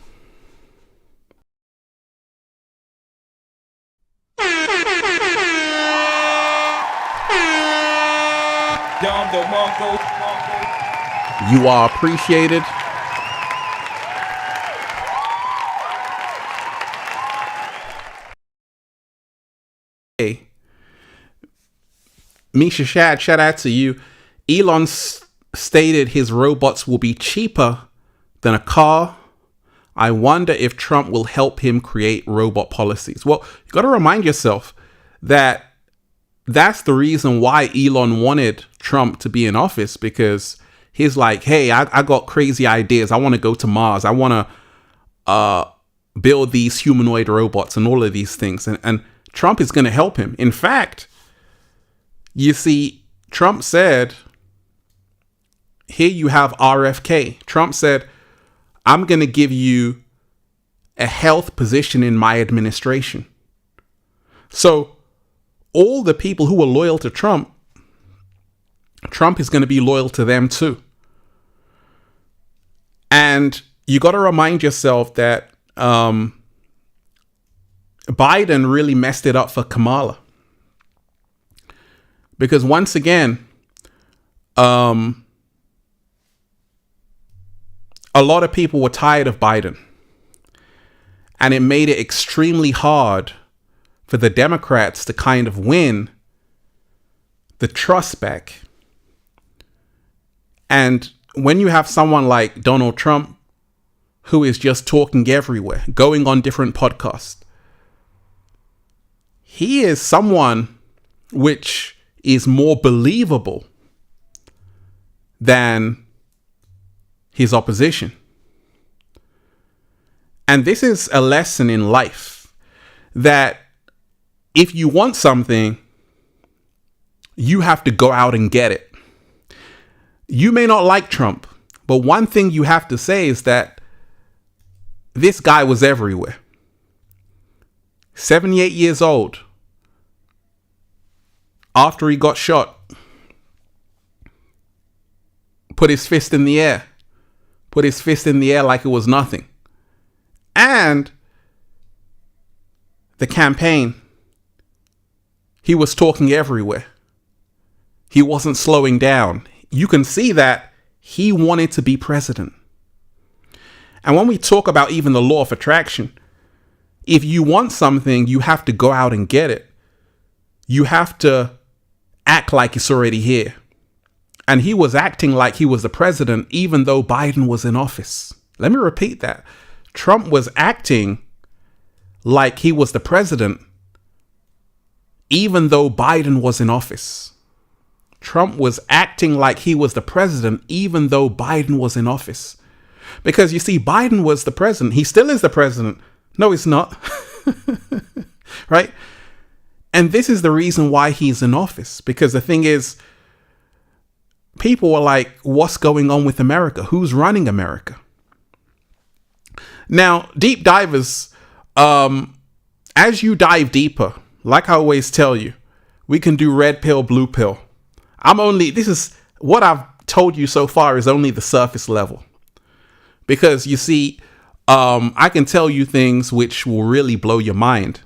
Dom DeMarco. You are appreciated. Hey, Misha Shad, shout out to you. Elon stated his robots will be cheaper than a car. I wonder if Trump will help him create robot policies. Well, you got to remind yourself that that's the reason why Elon wanted Trump to be in office, because he's like, hey, I got crazy ideas. I want to go to Mars. I want to build these humanoid robots and all of these things. And Trump is going to help him. In fact, you see, Trump said, here you have RFK. Trump said, I'm going to give you a health position in my administration. So all the people who are loyal to Trump, Trump is going to be loyal to them too. And you got to remind yourself that Biden really messed it up for Kamala. Because once again, a lot of people were tired of Biden, and it made it extremely hard for the Democrats to kind of win the trust back. And when you have someone like Donald Trump, who is just talking everywhere, going on different podcasts, he is someone which is more believable than his opposition. And this is a lesson in life, that if you want something, you have to go out and get it. You may not like Trump, but one thing you have to say is that this guy was everywhere. 78 years old. After he got shot, put his fist in the air. Put his fist in the air like it was nothing. And the campaign, he was talking everywhere. He wasn't slowing down. You can see that he wanted to be president. And when we talk about even the law of attraction, if you want something, you have to go out and get it. You have to act like it's already here. And he was acting like he was the president, even though Biden was in office. Let me repeat that. Trump was acting like he was the president, even though Biden was in office. Trump was acting like he was the president, even though Biden was in office. Because you see, Biden was the president. He still is the president. No, he's not. Right? And this is the reason why he's in office. Because the thing is, people are like, what's going on with America? Who's running America? Now, deep divers, as you dive deeper, like I always tell you, we can do red pill, blue pill. This is what I've told you so far is only the surface level. Because you see, I can tell you things which will really blow your mind.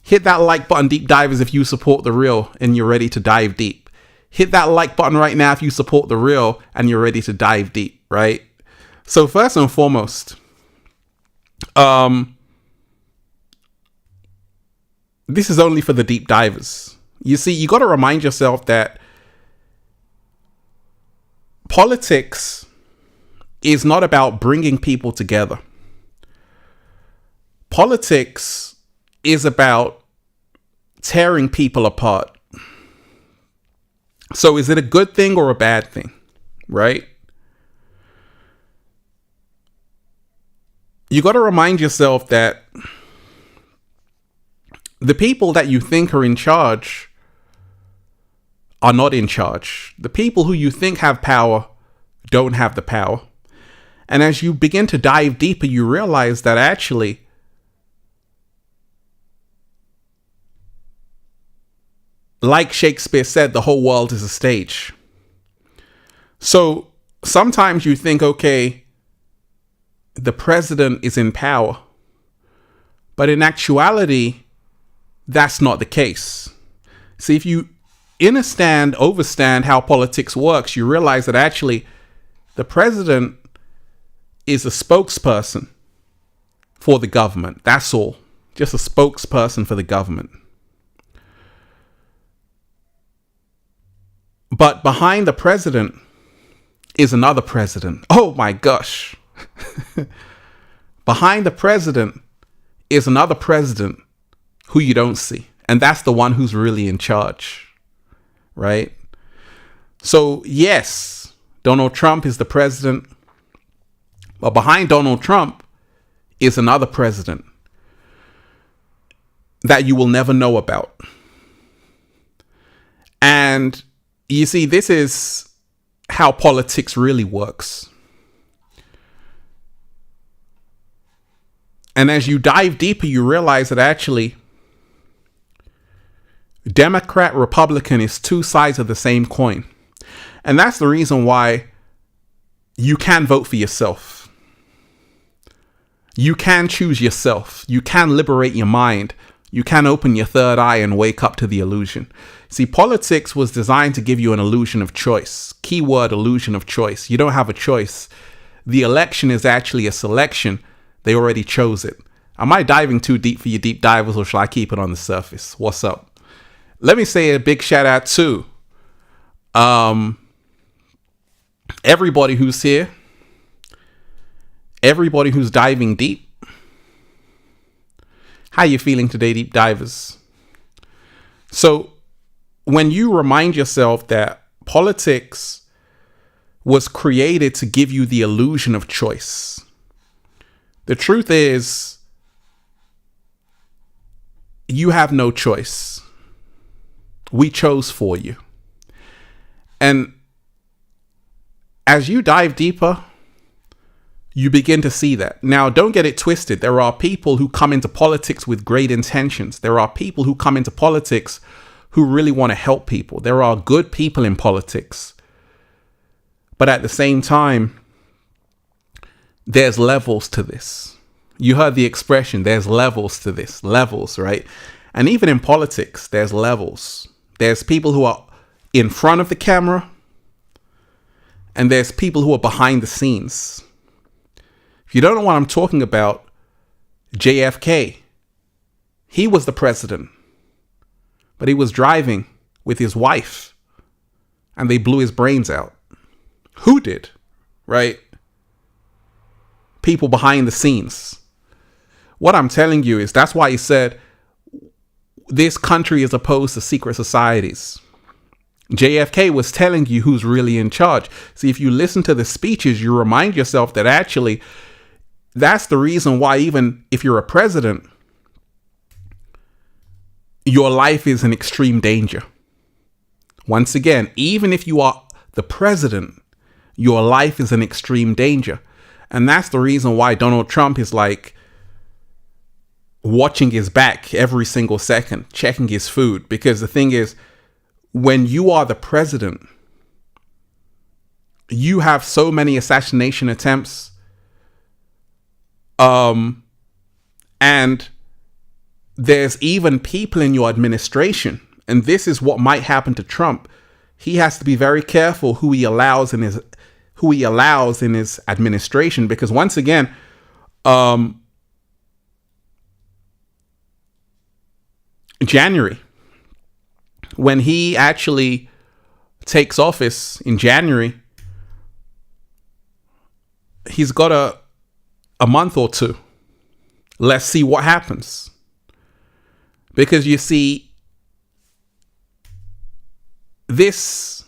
Hit that like button, deep divers, if you support the real and you're ready to dive deep. Hit that like button right now if you support the real and you're ready to dive deep, right? So first and foremost, this is only for the deep divers. You see, you got to remind yourself that politics is not about bringing people together. Politics is about tearing people apart. So is it a good thing or a bad thing, right? You got to remind yourself that the people that you think are in charge are not in charge. The people who you think have power don't have the power. And as you begin to dive deeper, you realize that actually like Shakespeare said, the whole world is a stage. So sometimes you think, okay, the president is in power. But in actuality, that's not the case. See, if you overstand how politics works, you realize that actually the president is a spokesperson for the government. That's all. Just a spokesperson for the government. But behind the president is another president. Oh my gosh. Behind the president is another president who you don't see. And that's the one who's really in charge, right? So yes, Donald Trump is the president. But behind Donald Trump is another president that you will never know about. And you see, this is how politics really works. And as you dive deeper, you realize that actually Democrat, Republican is two sides of the same coin. And that's the reason why you can vote for yourself. You can choose yourself. You can liberate your mind. You can open your third eye and wake up to the illusion. See, politics was designed to give you an illusion of choice. Keyword, illusion of choice. You don't have a choice. The election is actually a selection. They already chose it. Am I diving too deep for you deep divers, or shall I keep it on the surface? What's up? Let me say a big shout out to everybody who's here. Everybody who's diving deep. How you feeling today, deep divers? So when you remind yourself that politics was created to give you the illusion of choice, the truth is you have no choice. We chose for you. And as you dive deeper, you begin to see that. Now, don't get it twisted. There are people who come into politics with great intentions. There are people who come into politics who really want to help people. There are good people in politics. But at the same time, there's levels to this. You heard the expression, there's levels to this. Levels, right? And even in politics, there's levels. There's people who are in front of the camera, and there's people who are behind the scenes. If you don't know what I'm talking about, JFK, he was the president, but he was driving with his wife and they blew his brains out. Who did? Right? People behind the scenes. What I'm telling you is that's why he said this country is opposed to secret societies. JFK was telling you who's really in charge. See, if you listen to the speeches, you remind yourself that actually that's the reason why even if you're a president, your life is in extreme danger. Once again, even if you are the president, your life is in extreme danger. And that's the reason why Donald Trump is like watching his back every single second, checking his food. Because the thing is, when you are the president, you have so many assassination attempts. And there's even people in your administration, and this is what might happen to Trump. He has to be very careful who he allows in his administration, because once again, January, when he actually takes office in January, he's got a month or two. Let's see what happens. Because you see, this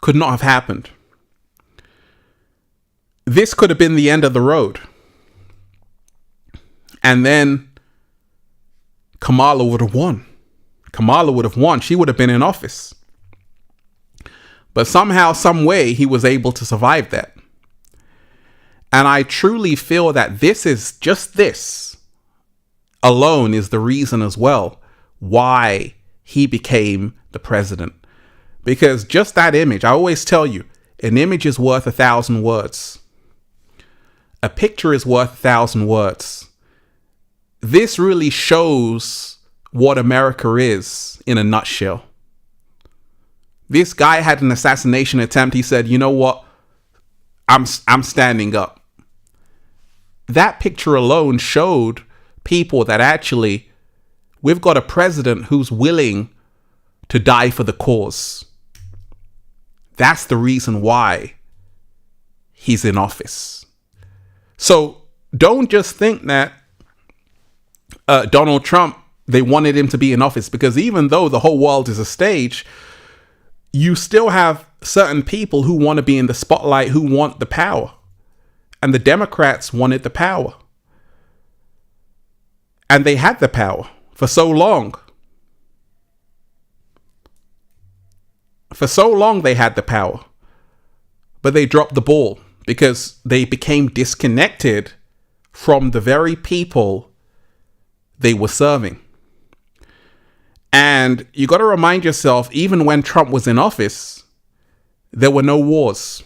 could not have happened. This could have been the end of the road. And then Kamala would have won. Kamala would have won. She would have been in office. But somehow, some way, he was able to survive that. And I truly feel that this alone is the reason as well why he became the president. Because just that image, I always tell you, an image is worth 1,000 words. A picture is worth 1,000 words. This really shows what America is in a nutshell. This guy had an assassination attempt. He said, you know what? I'm standing up. That picture alone showed people that actually we've got a president who's willing to die for the cause. That's the reason why he's in office. So don't just think that Donald Trump, they wanted him to be in office, because even though the whole world is a stage, you still have certain people who want to be in the spotlight, who want the power. And the Democrats wanted the power. And they had the power for so long. For so long they had the power. But they dropped the ball because they became disconnected from the very people they were serving. And you got to remind yourself, even when Trump was in office, there were no wars.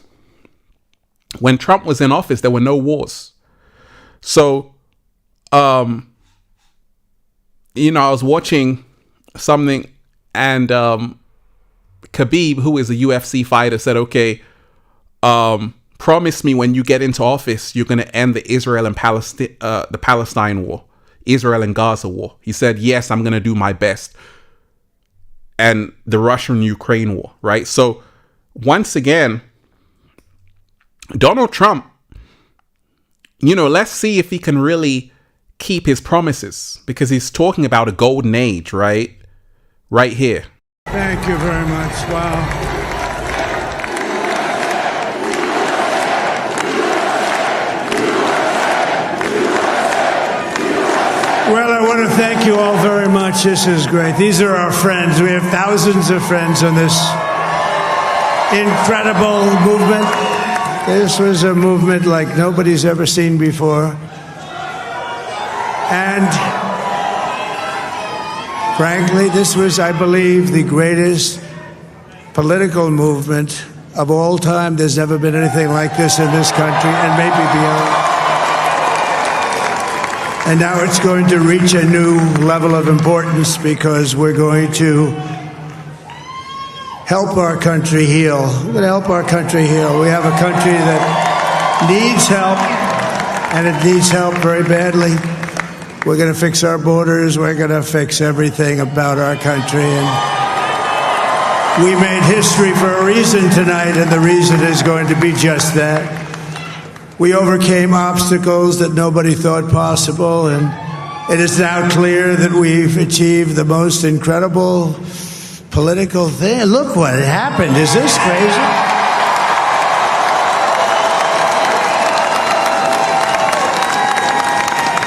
When Trump was in office, there were no wars. So, I was watching something, and Khabib, who is a UFC fighter, said, okay, promise me when you get into office, you're going to end the Israel and the Palestine war, Israel and Gaza war. He said, yes, I'm going to do my best. And the Russian-Ukraine war, right? So once again, Donald Trump, let's see if he can really keep his promises, because he's talking about a golden age, right? Right here. Thank you very much. Wow. Well, I want to thank you all very much. This is great. These are our friends. We have thousands of friends on this incredible movement. This was a movement like nobody's ever seen before. And frankly, this was, I believe, the greatest political movement of all time. There's never been anything like this in this country, and maybe beyond. And now it's going to reach a new level of importance, because we're going to help our country heal. We're going to help our country heal. We have a country that needs help, and it needs help very badly. We're going to fix our borders. We're going to fix everything about our country. And we made history for a reason tonight, and the reason is going to be just that. We overcame obstacles that nobody thought possible, and it is now clear that we've achieved the most incredible political thing. Look what happened. Is this crazy?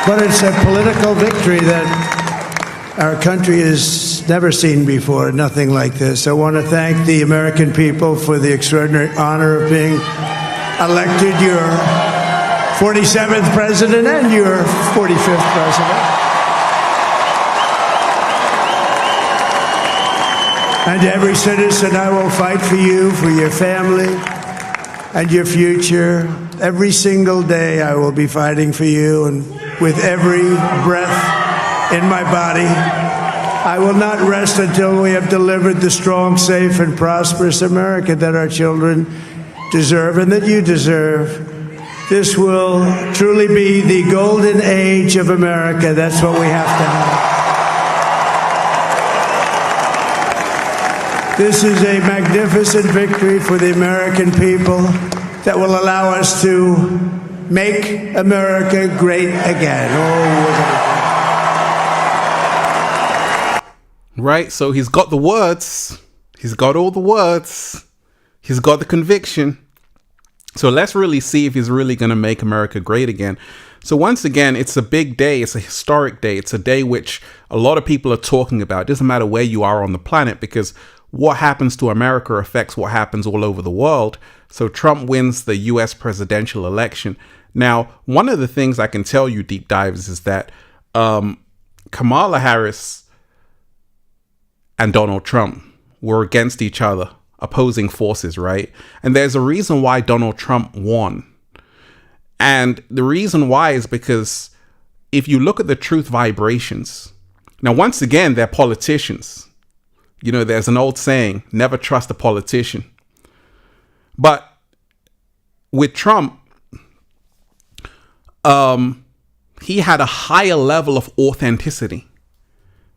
But it's a political victory that our country has never seen before, nothing like this. I want to thank the American people for the extraordinary honor of being elected your 47th president and your 45th president. And every citizen, I will fight for you, for your family, and your future. Every single day I will be fighting for you, and with every breath in my body, I will not rest until we have delivered the strong, safe, and prosperous America that our children deserve and that you deserve. This will truly be the golden age of America. That's what we have to have. This is a magnificent victory for the American people. that will allow us to make America great again. Right? So he's got the words. He's got all the words. He's got the conviction. So let's really see if he's really going to make America great again. So once again, it's a big day. It's a historic day. It's a day which a lot of people are talking about. It doesn't matter where you are on the planet, because what happens to America affects what happens all over the world. So Trump wins the US presidential election. Now, one of the things I can tell you, deep divers, is that Kamala Harris and Donald Trump were against each other, opposing forces, right? And there's a reason why Donald Trump won. And the reason why is because if you look at the truth vibrations, now, once again, they're politicians. You know, there's an old saying, never trust a politician. But with Trump, he had a higher level of authenticity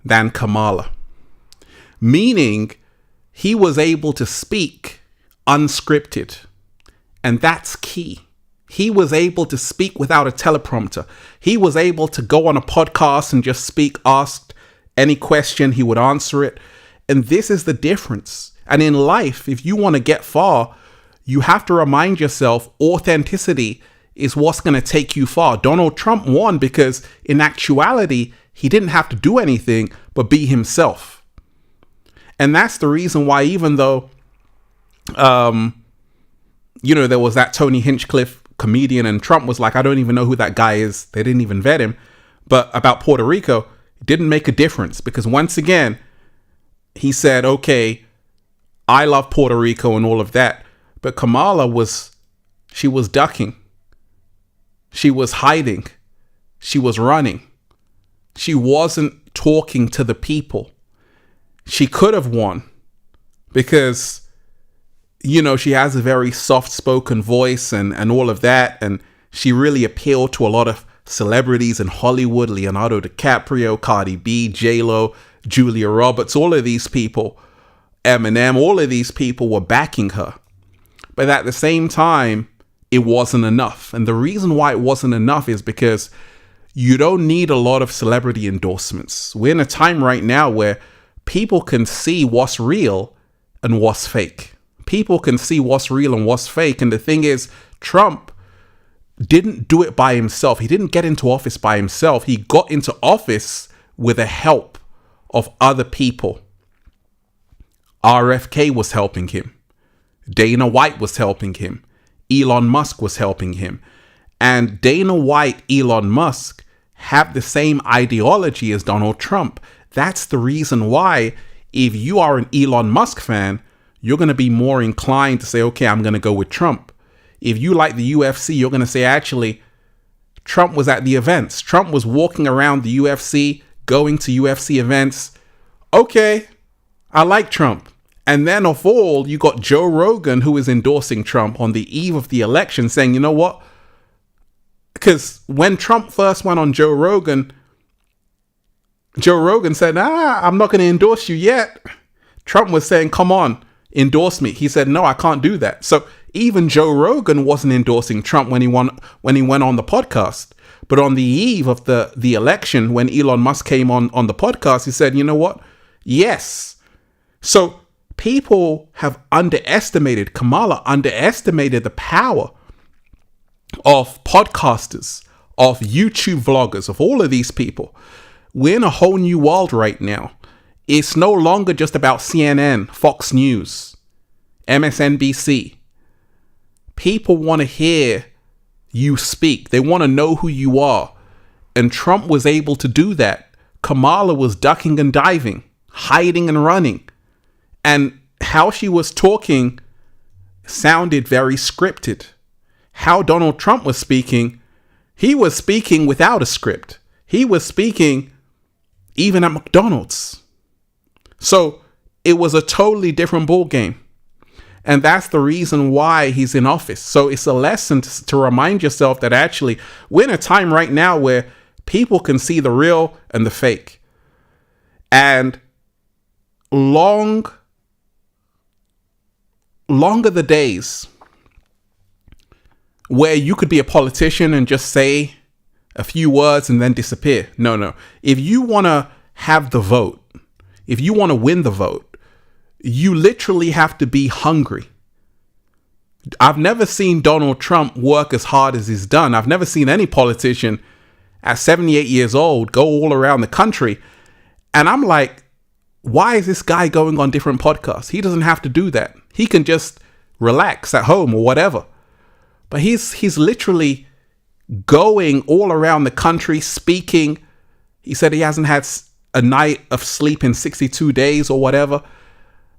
than Kamala, meaning he was able to speak unscripted. And that's key. He was able to speak without a teleprompter. He was able to go on a podcast and just speak, asked any question, he would answer it. And this is the difference. And in life, if you want to get far, you have to remind yourself authenticity is what's going to take you far. Donald Trump won because in actuality, he didn't have to do anything but be himself. And that's the reason why, even though, there was that Tony Hinchcliffe comedian and Trump was like, I don't even know who that guy is. They didn't even vet him. But about Puerto Rico, it didn't make a difference because once again, he said, okay, I love Puerto Rico and all of that. But Kamala she was ducking. She was hiding. She was running. She wasn't talking to the people. She could have won because, she has a very soft-spoken voice and all of that. And she really appealed to a lot of celebrities in Hollywood, Leonardo DiCaprio, Cardi B, J-Lo, Julia Roberts, all of these people, Eminem, all of these people were backing her. But at the same time, it wasn't enough. And the reason why it wasn't enough is because you don't need a lot of celebrity endorsements. We're in a time right now where people can see what's real and what's fake. People can see what's real and what's fake. And the thing is, Trump didn't do it by himself. He didn't get into office by himself. He got into office with the help of other people. RFK was helping him. Dana White was helping him. Elon Musk was helping him. And Dana White, Elon Musk have the same ideology as Donald Trump. That's the reason why, if you are an Elon Musk fan, you're going to be more inclined to say, okay, I'm going to go with Trump. If you like the UFC, you're going to say, actually, Trump was at the events. Trump was walking around the UFC, going to UFC events. Okay, I like Trump. And then of all, you got Joe Rogan, who is endorsing Trump on the eve of the election, saying, you know what? Because when Trump first went on Joe Rogan said, I'm not going to endorse you yet. Trump was saying, come on, endorse me. He said, no, I can't do that. So even Joe Rogan wasn't endorsing Trump when he went on the podcast. But on the eve of the election, when Elon Musk came on the podcast, he said, you know what? Yes. So people have Kamala underestimated the power of podcasters, of YouTube vloggers, of all of these people. We're in a whole new world right now. It's no longer just about CNN, Fox News, MSNBC. People want to hear you speak. They want to know who you are. And Trump was able to do that. Kamala was ducking and diving, hiding and running. And how she was talking sounded very scripted. How Donald Trump was speaking, he was speaking without a script. He was speaking even at McDonald's. So it was a totally different ball game. And that's the reason why he's in office. So it's a lesson to remind yourself that actually we're in a time right now where people can see the real and the fake. And longer the days where you could be a politician and just say a few words and then disappear. No. If you want to have the vote, if you want to win the vote, you literally have to be hungry. I've never seen Donald Trump work as hard as he's done. I've never seen any politician at 78 years old go all around the country. And I'm like, why is this guy going on different podcasts? He doesn't have to do that. He can just relax at home or whatever. But he's literally going all around the country speaking. He said he hasn't had a night of sleep in 62 days or whatever.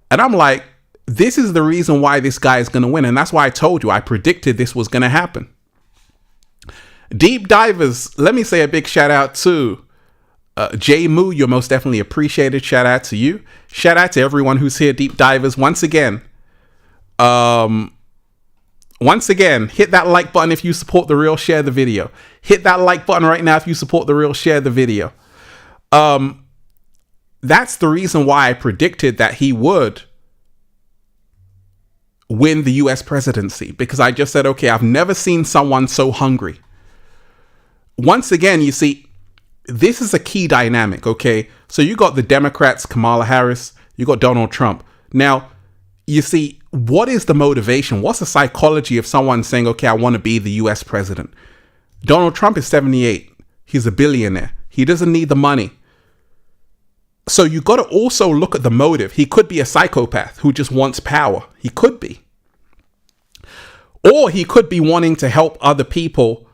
And I'm like, this is the reason why this guy is going to win. And that's why I told you, I predicted this was going to happen. Deep divers, let me say a big shout out to Jay Moo. You're most definitely appreciated. Shout out to you. Shout out to everyone who's here. Deep divers, once again, hit that like button if you support the real. Share the video. Hit that like button right now if you support the real. Share the video. That's the reason why I predicted that he would win the US presidency, because I just said, okay, I've never seen someone so hungry. Once again, you see, this is a key dynamic, okay? So you got the Democrats, Kamala Harris, you got Donald Trump. Now, you see, what is the motivation? What's the psychology of someone saying, okay, I want to be the US president? Donald Trump is 78. He's a billionaire. He doesn't need the money. So you got to also look at the motive. He could be a psychopath who just wants power. He could be. Or he could be wanting to help other people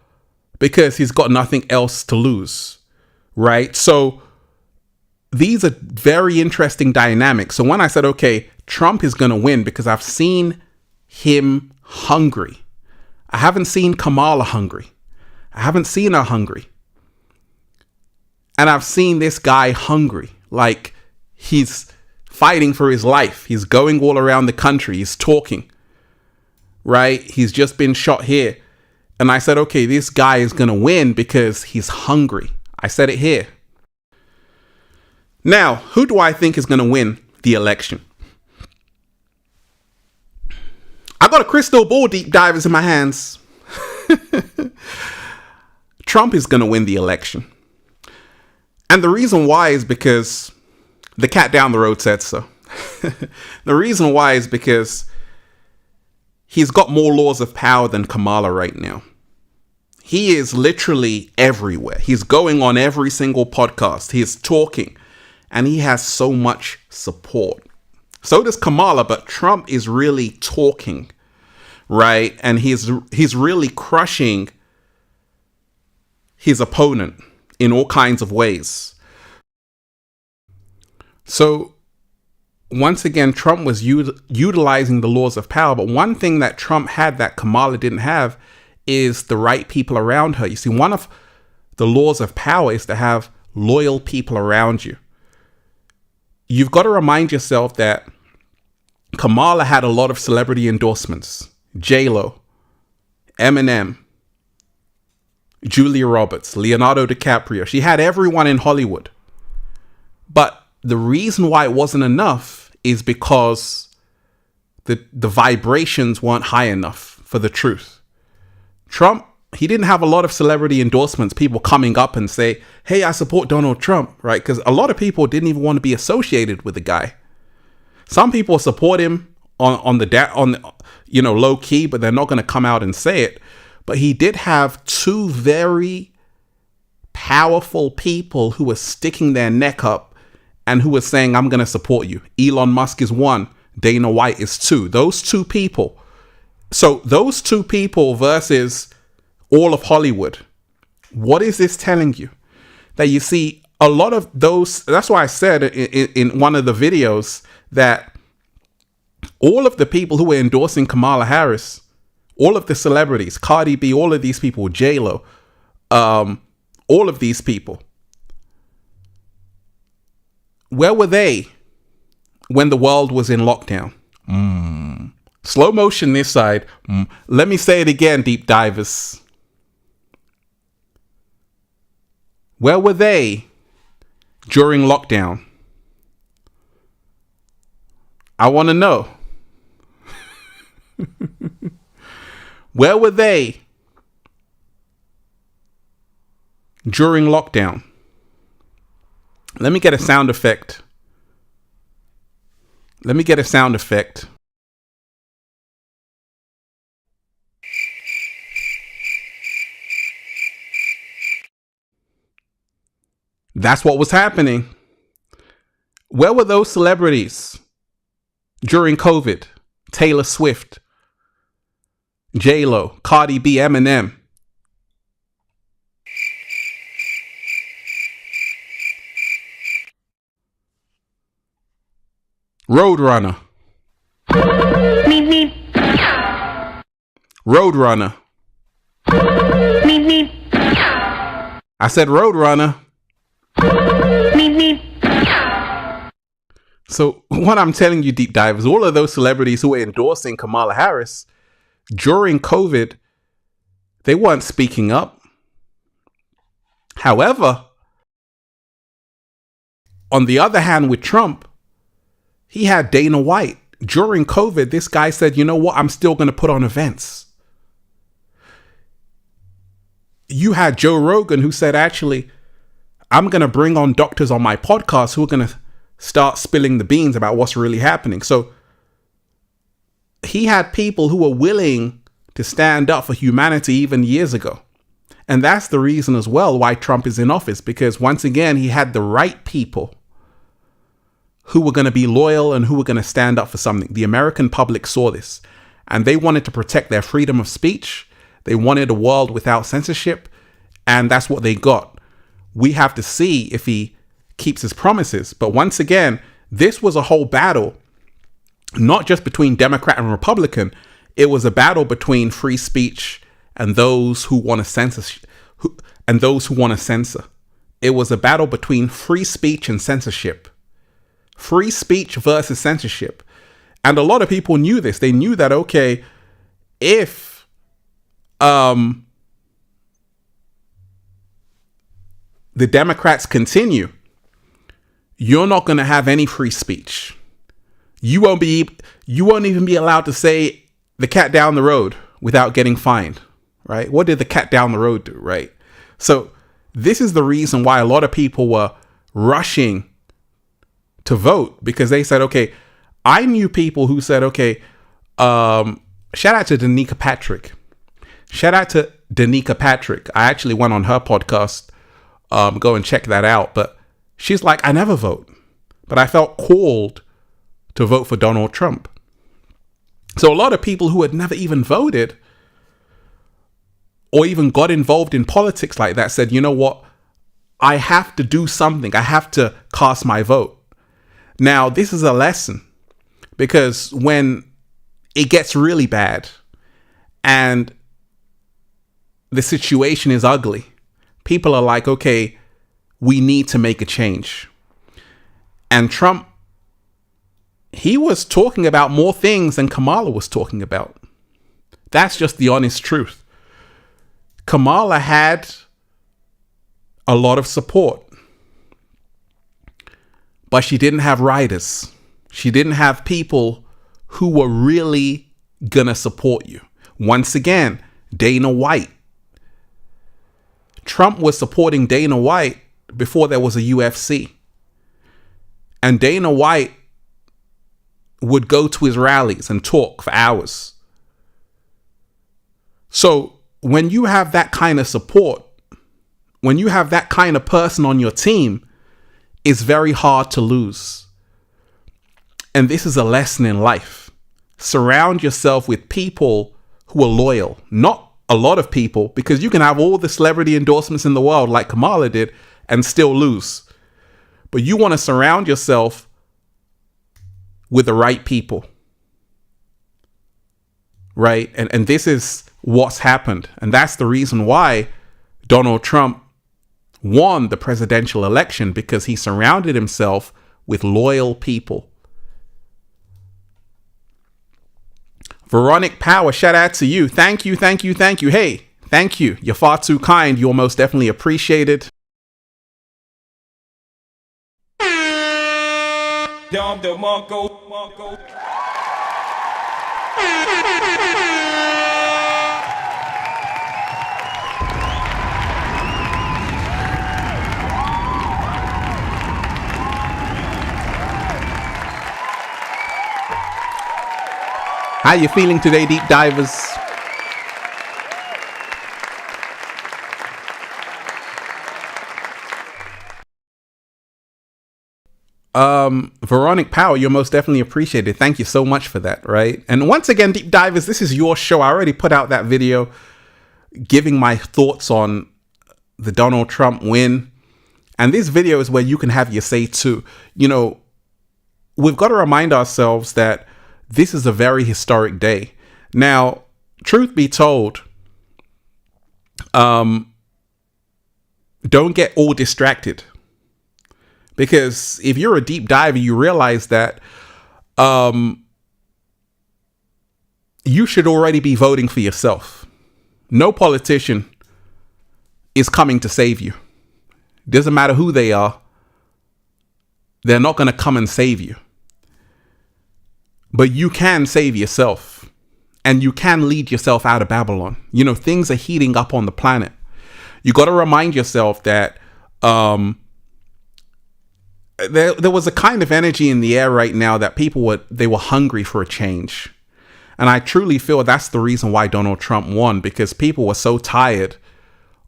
because he's got nothing else to lose, right? So these are very interesting dynamics. So when I said, okay, Trump is going to win because I've seen him hungry. I haven't seen Kamala hungry. I haven't seen her hungry. And I've seen this guy hungry. Like, he's fighting for his life. He's going all around the country. He's talking, right? He's just been shot here. And I said, okay, this guy is going to win because he's hungry. I said it here. Now, who do I think is going to win the election? I got a crystal ball, deep divers, in my hands. Trump is going to win the election. And the reason why is because the cat down the road said so. The reason why is because he's got more laws of power than Kamala right now. He is literally everywhere. He's going on every single podcast. He's talking, and he has so much support. So does Kamala, but Trump is really talking, right? And he's really crushing his opponent in all kinds of ways. So once again, Trump was utilizing the laws of power. But one thing that Trump had that Kamala didn't have is the right people around her. You see, one of the laws of power is to have loyal people around you. You've got to remind yourself that Kamala had a lot of celebrity endorsements. J-Lo, Eminem, Julia Roberts, Leonardo DiCaprio. She had everyone in Hollywood. But the reason why it wasn't enough is because the vibrations weren't high enough for the truth. Trump, he didn't have a lot of celebrity endorsements, people coming up and say, hey, I support Donald Trump, right? Because a lot of people didn't even want to be associated with the guy. Some people support him on low key, but they're not going to come out and say it. But he did have two very powerful people who were sticking their neck up and who were saying, I'm going to support you. Elon Musk is one. Dana White is two. Those two people. So those two people versus all of Hollywood. What is this telling you? That you see a lot of those. That's why I said in one of the videos that all of the people who were endorsing Kamala Harris, all of the celebrities, Cardi B, all of these people, J-Lo, all of these people, where were they when the world was in lockdown? Slow motion this side. Let me say it again, deep divers. Where were they during lockdown? I want to know. Where were they during lockdown. Let me get a sound effect. That's what was happening. Where were those celebrities during COVID? Taylor Swift, J-Lo, Cardi B, Eminem. Roadrunner. Roadrunner. I said Roadrunner. So what I'm telling you, deep divers, all of those celebrities who were endorsing Kamala Harris during COVID, they weren't speaking up. However, on the other hand, with Trump, he had Dana White. During COVID, this guy said, you know what? I'm still going to put on events. You had Joe Rogan who said, actually, I'm going to bring on doctors on my podcast who are going to start spilling the beans about what's really happening. So he had people who were willing to stand up for humanity even years ago. And that's the reason as well why Trump is in office, because once again, he had the right people who were going to be loyal and who were going to stand up for something. The American public saw this and they wanted to protect their freedom of speech. They wanted a world without censorship, and that's what they got. We have to see if he keeps his promises. But once again, this was a whole battle, not just between Democrat and Republican. It was a battle between free speech and those who want to censor, It was a battle between free speech and censorship. Free speech versus censorship. And a lot of people knew this. They knew that, okay, if the Democrats continue, you're not going to have any free speech. You won't even be allowed to say the cat down the road without getting fined, right? What did the cat down the road do, right? So this is the reason why a lot of people were rushing to vote, because they said, okay, I knew people who said, okay, shout out to Danica Patrick. I actually went on her podcast. Go and check that out. But she's like, I never vote, but I felt called to vote for Donald Trump. So a lot of people who had never even voted or even got involved in politics like that said, you know what? I have to do something. I have to cast my vote. Now, this is a lesson, because when it gets really bad and the situation is ugly, people are like, okay, we need to make a change. And Trump, he was talking about more things than Kamala was talking about. That's just the honest truth. Kamala had a lot of support, but she didn't have riders. She didn't have people who were really gonna support you. Once again, Dana White. Trump was supporting Dana White before there was a UFC. And Dana White would go to his rallies and talk for hours. So when you have that kind of support, when you have that kind of person on your team, it's very hard to lose. And this is a lesson in life. Surround yourself with people who are loyal, not a lot of people, because you can have all the celebrity endorsements in the world like Kamala did and still lose. But you want to surround yourself with the right people, right? And this is what's happened. And that's the reason why Donald Trump won the presidential election, because he surrounded himself with loyal people. Veronic Power, shout out to you. Thank you. Hey, thank you. You're far too kind. You're most definitely appreciated. Dom DeMarco. How you feeling today, deep divers? Veronic Power, you're most definitely appreciated. Thank you so much for that, right? And once again, deep divers, this is your show. I already put out that video giving my thoughts on the Donald Trump win. And this video is where you can have your say too. You know, we've got to remind ourselves that this is a very historic day. Now, truth be told, don't get all distracted. Because if you're a deep diver, you realize that you should already be voting for yourself. No politician is coming to save you. Doesn't matter who they are. They're not going to come and save you. But you can save yourself. And you can lead yourself out of Babylon. You know, things are heating up on the planet. You got to remind yourself that there was a kind of energy in the air right now that people were hungry for a change. And I truly feel that's the reason why Donald Trump won, because people were so tired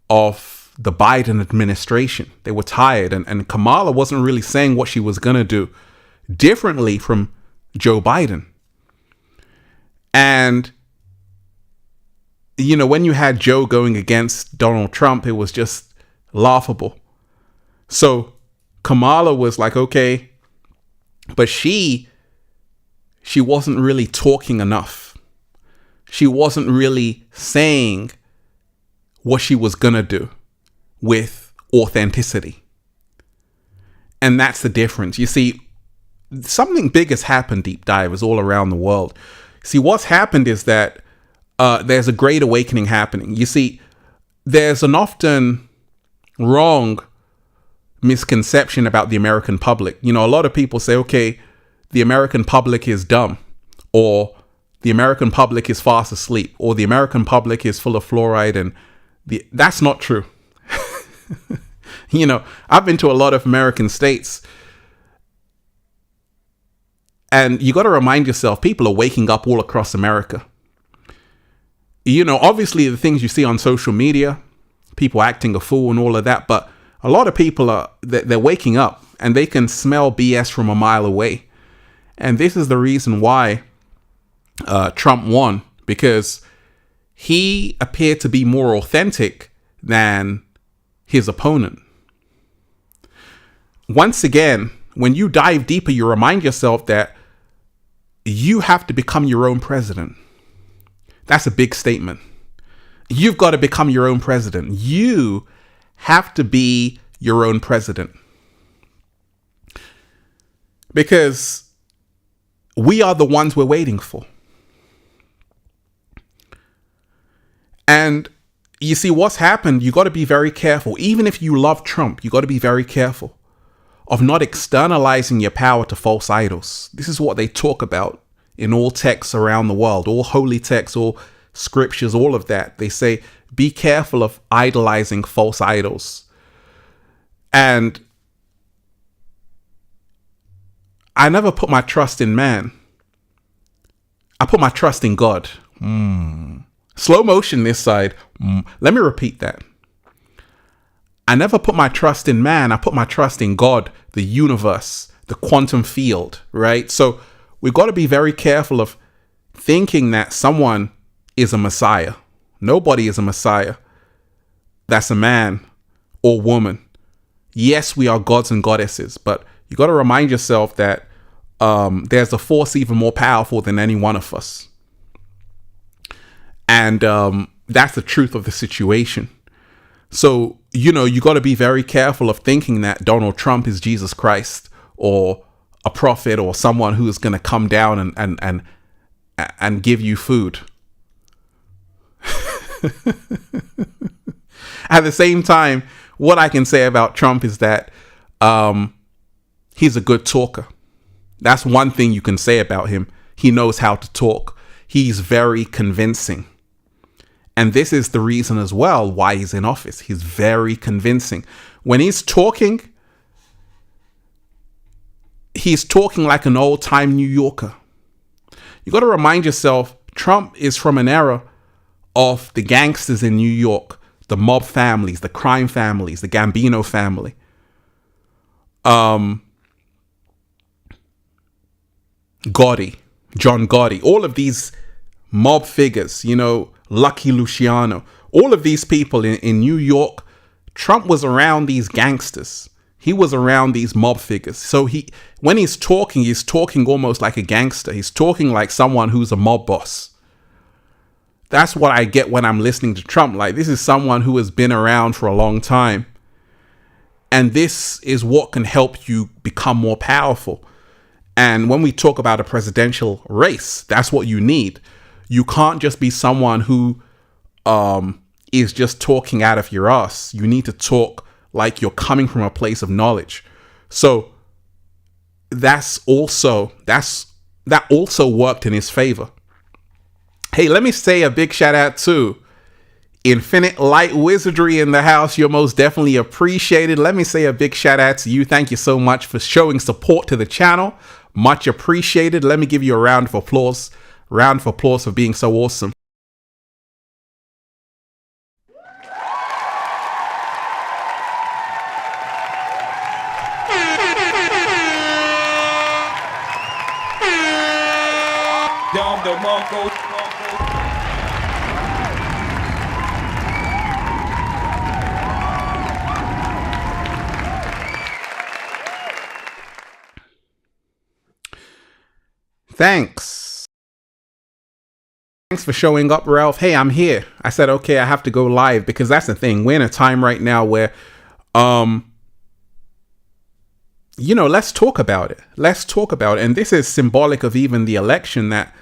of the Biden administration. They were tired, and Kamala wasn't really saying what she was going to do differently from Joe Biden. And, you know, when you had Joe going against Donald Trump, it was just laughable. So Kamala was like, okay, but she wasn't really talking enough. She wasn't really saying what she was going to do with authenticity. And that's the difference. You see, something big has happened, deep divers, all around the world. See, what's happened is that there's a great awakening happening. You see, there's an often wrong misconception about the American public. You know, a lot of people say, okay, the American public is dumb, or the American public is fast asleep, or the American public is full of fluoride, and that's not true. You know, I've been to a lot of American states, and you got to remind yourself, people are waking up all across America. You know, obviously the things you see on social media, people acting a fool and all of that, but a lot of people they're waking up and they can smell BS from a mile away. And this is the reason why Trump won, because he appeared to be more authentic than his opponent. Once again, when you dive deeper, you remind yourself that you have to become your own president. That's a big statement. You've got to become your own president. You have to be your own president. Because we are the ones we're waiting for. And you see what's happened, you got to be very careful. Even if you love Trump, you got to be very careful of not externalizing your power to false idols. This is what they talk about in all texts around the world, all holy texts, all scriptures, all of that. They say, be careful of idolizing false idols. And I never put my trust in man. I put my trust in God. Slow motion this side. Let me repeat that. I never put my trust in man. I put my trust in God, the universe, the quantum field, right? So we've got to be very careful of thinking that someone is a Messiah. Nobody is a Messiah. That's a man or woman. Yes, we are gods and goddesses, but you got to remind yourself that there's a force even more powerful than any one of us. And that's the truth of the situation. So, you know, you got to be very careful of thinking that Donald Trump is Jesus Christ or a prophet or someone who is going to come down and give you food. At the same time, what I can say about Trump is that he's a good talker. That's one thing you can say about him. He knows how to talk. He's very convincing. And this is the reason as well why he's in office. He's very convincing. When he's talking like an old-time New Yorker. You got to remind yourself, Trump is from an era of the gangsters in New York, the mob families, the crime families, the Gambino family. Gotti, John Gotti, all of these mob figures, Lucky Luciano, all of these people in New York. Trump was around these gangsters. He was around these mob figures. So when he's talking almost like a gangster. He's talking like someone who's a mob boss. That's what I get when I'm listening to Trump. Like, this is someone who has been around for a long time. And this is what can help you become more powerful. And when we talk about a presidential race, that's what you need. You can't just be someone who is just talking out of your ass. You need to talk like you're coming from a place of knowledge. So that also worked in his favor. Hey, let me say a big shout out to Infinite Light Wizardry in the house. You're most definitely appreciated. Let me say a big shout out to you. Thank you so much for showing support to the channel. Much appreciated. Let me give you a round of applause. Round of applause for being so awesome. Dom DeMarco. Thanks for showing up, Ralph. Hey, I'm here. I said, okay, I have to go live because that's the thing. We're in a time right now where, let's talk about it. Let's talk about it. And this is symbolic of even the election that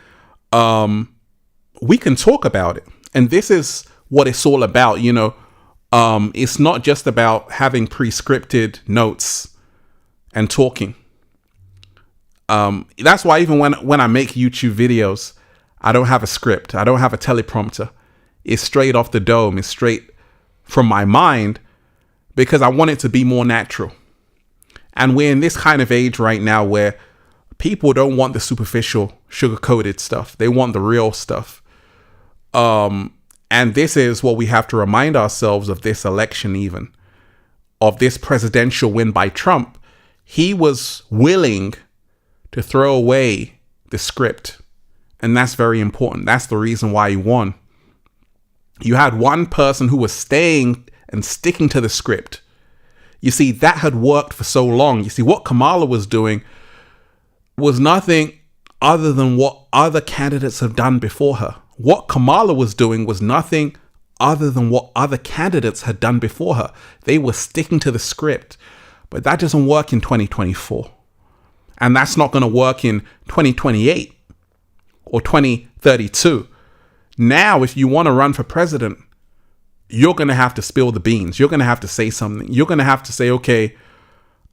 we can talk about it. And this is what it's all about. It's not just about having pre-scripted notes and talking. That's why even when I make YouTube videos, I don't have a script. I don't have a teleprompter. It's straight off the dome. It's straight from my mind because I want it to be more natural. And we're in this kind of age right now where people don't want the superficial, sugar-coated stuff. They want the real stuff. And this is what we have to remind ourselves of this election, even of this presidential win by Trump. He was willing to throw away the script. And that's very important. That's the reason why he won. You had one person who was staying and sticking to the script. You see, that had worked for so long. You see, what Kamala was doing was nothing other than what other candidates have done before her. What Kamala was doing was nothing other than what other candidates had done before her. They were sticking to the script. But that doesn't work in 2024. And that's not going to work in 2028 or 2032. Now, if you want to run for president, you're going to have to spill the beans. You're going to have to say something. You're going to have to say, okay,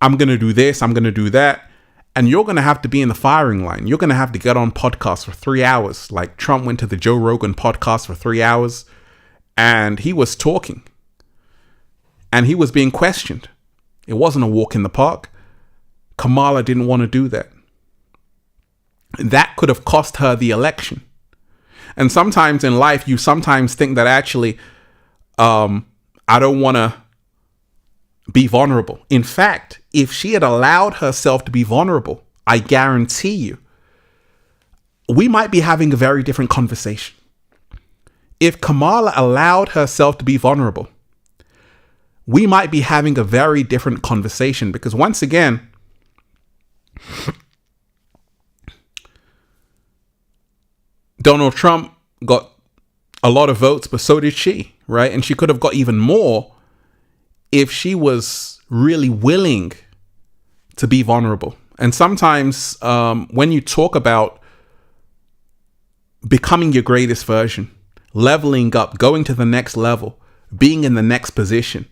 I'm going to do this. I'm going to do that. And you're going to have to be in the firing line. You're going to have to get on podcasts for 3 hours. Like Trump went to the Joe Rogan podcast for 3 hours and he was talking and he was being questioned. It wasn't a walk in the park. Kamala didn't want to do that. That could have cost her the election. And sometimes in life, you sometimes think that actually, I don't want to be vulnerable. In fact, if she had allowed herself to be vulnerable, I guarantee you, we might be having a very different conversation. If Kamala allowed herself to be vulnerable, we might be having a very different conversation because once again, Donald Trump got a lot of votes, but so did she, right? And she could have got even more if she was really willing to be vulnerable. And sometimes when you talk about becoming your greatest version, leveling up, going to the next level, being in the next position,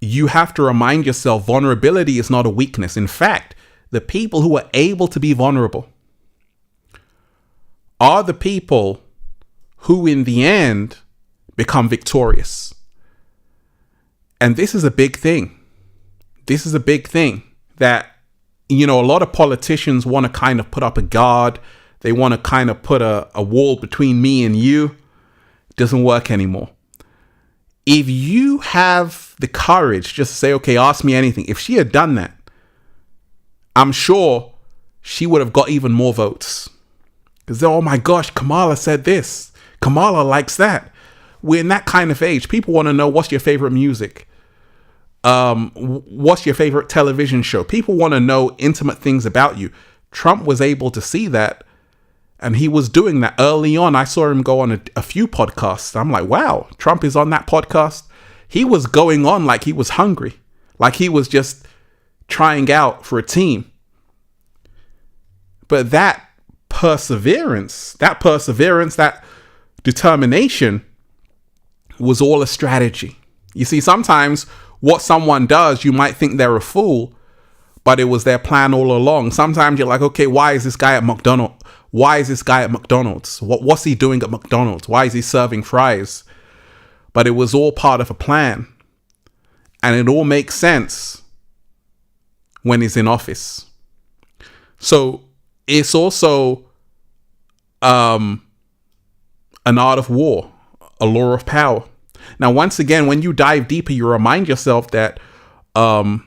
you have to remind yourself vulnerability is not a weakness. In fact, the people who are able to be vulnerable are the people who in the end become victorious. And this is a big thing. This is a big thing that, a lot of politicians want to kind of put up a guard. They want to kind of put a wall between me and you. It doesn't work anymore. If you have the courage just to say, okay, ask me anything. If she had done that, I'm sure she would have got even more votes. Because, oh my gosh, Kamala said this. Kamala likes that. We're in that kind of age. People want to know, what's your favorite music? What's your favorite television show? People want to know intimate things about you. Trump was able to see that. And he was doing that early on. I saw him go on a few podcasts. I'm like, wow, Trump is on that podcast. He was going on like he was hungry. Like he was just trying out for a team. But that perseverance, that determination was all a strategy. You see, sometimes what someone does, you might think they're a fool, but it was their plan all along. Sometimes you're like, okay, why is this guy at McDonald's? Why is this guy at McDonald's? What's he doing at McDonald's? Why is he serving fries? But it was all part of a plan. And it all makes sense when he's in office. So it's also an art of war, a law of power. Now, once again, when you dive deeper, you remind yourself that vote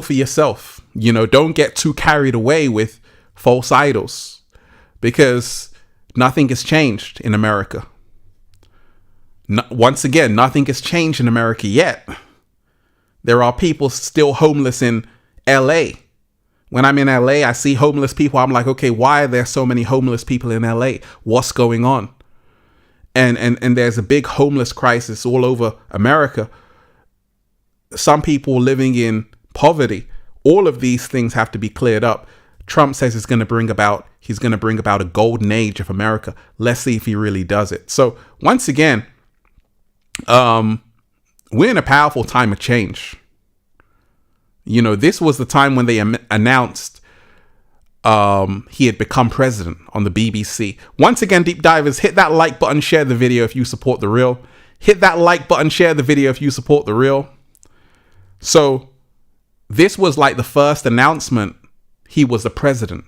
for yourself. You know, don't get too carried away with false idols, because nothing has changed in America. Once again, nothing has changed in America yet. There are people still homeless in LA. When I'm in LA, I see homeless people. I'm like, okay, why are there so many homeless people in LA? What's going on? And there's a big homeless crisis all over America. Some people living in poverty. All of these things have to be cleared up. Trump says he's going to bring about a golden age of America. Let's see if he really does it. So once again, we're in a powerful time of change. You know, this was the time when they announced he had become president on the BBC. Once again, deep divers, hit that like button, share the video if you support The Real. Hit that like button, share the video if you support The Real. So this was like the first announcement he was the president.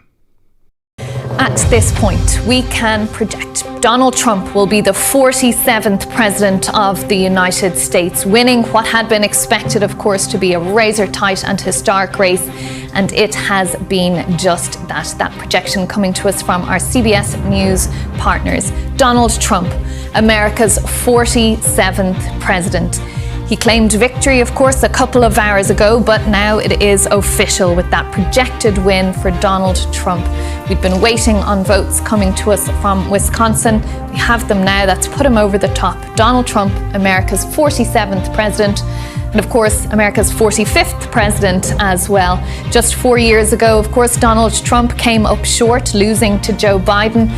At this point, we can project Donald Trump will be the 47th president of the United States, winning what had been expected, of course, to be a razor-tight and historic race. And it has been just that. That projection coming to us from our CBS News partners. Donald Trump, America's 47th president. He claimed victory, of course, a couple of hours ago, but now it is official with that projected win for Donald Trump. We've been waiting on votes coming to us from Wisconsin. We have them now. That's put him over the top. Donald Trump, America's 47th president. And of course, America's 45th president as well. Just 4 years ago, of course, Donald Trump came up short, losing to Joe Biden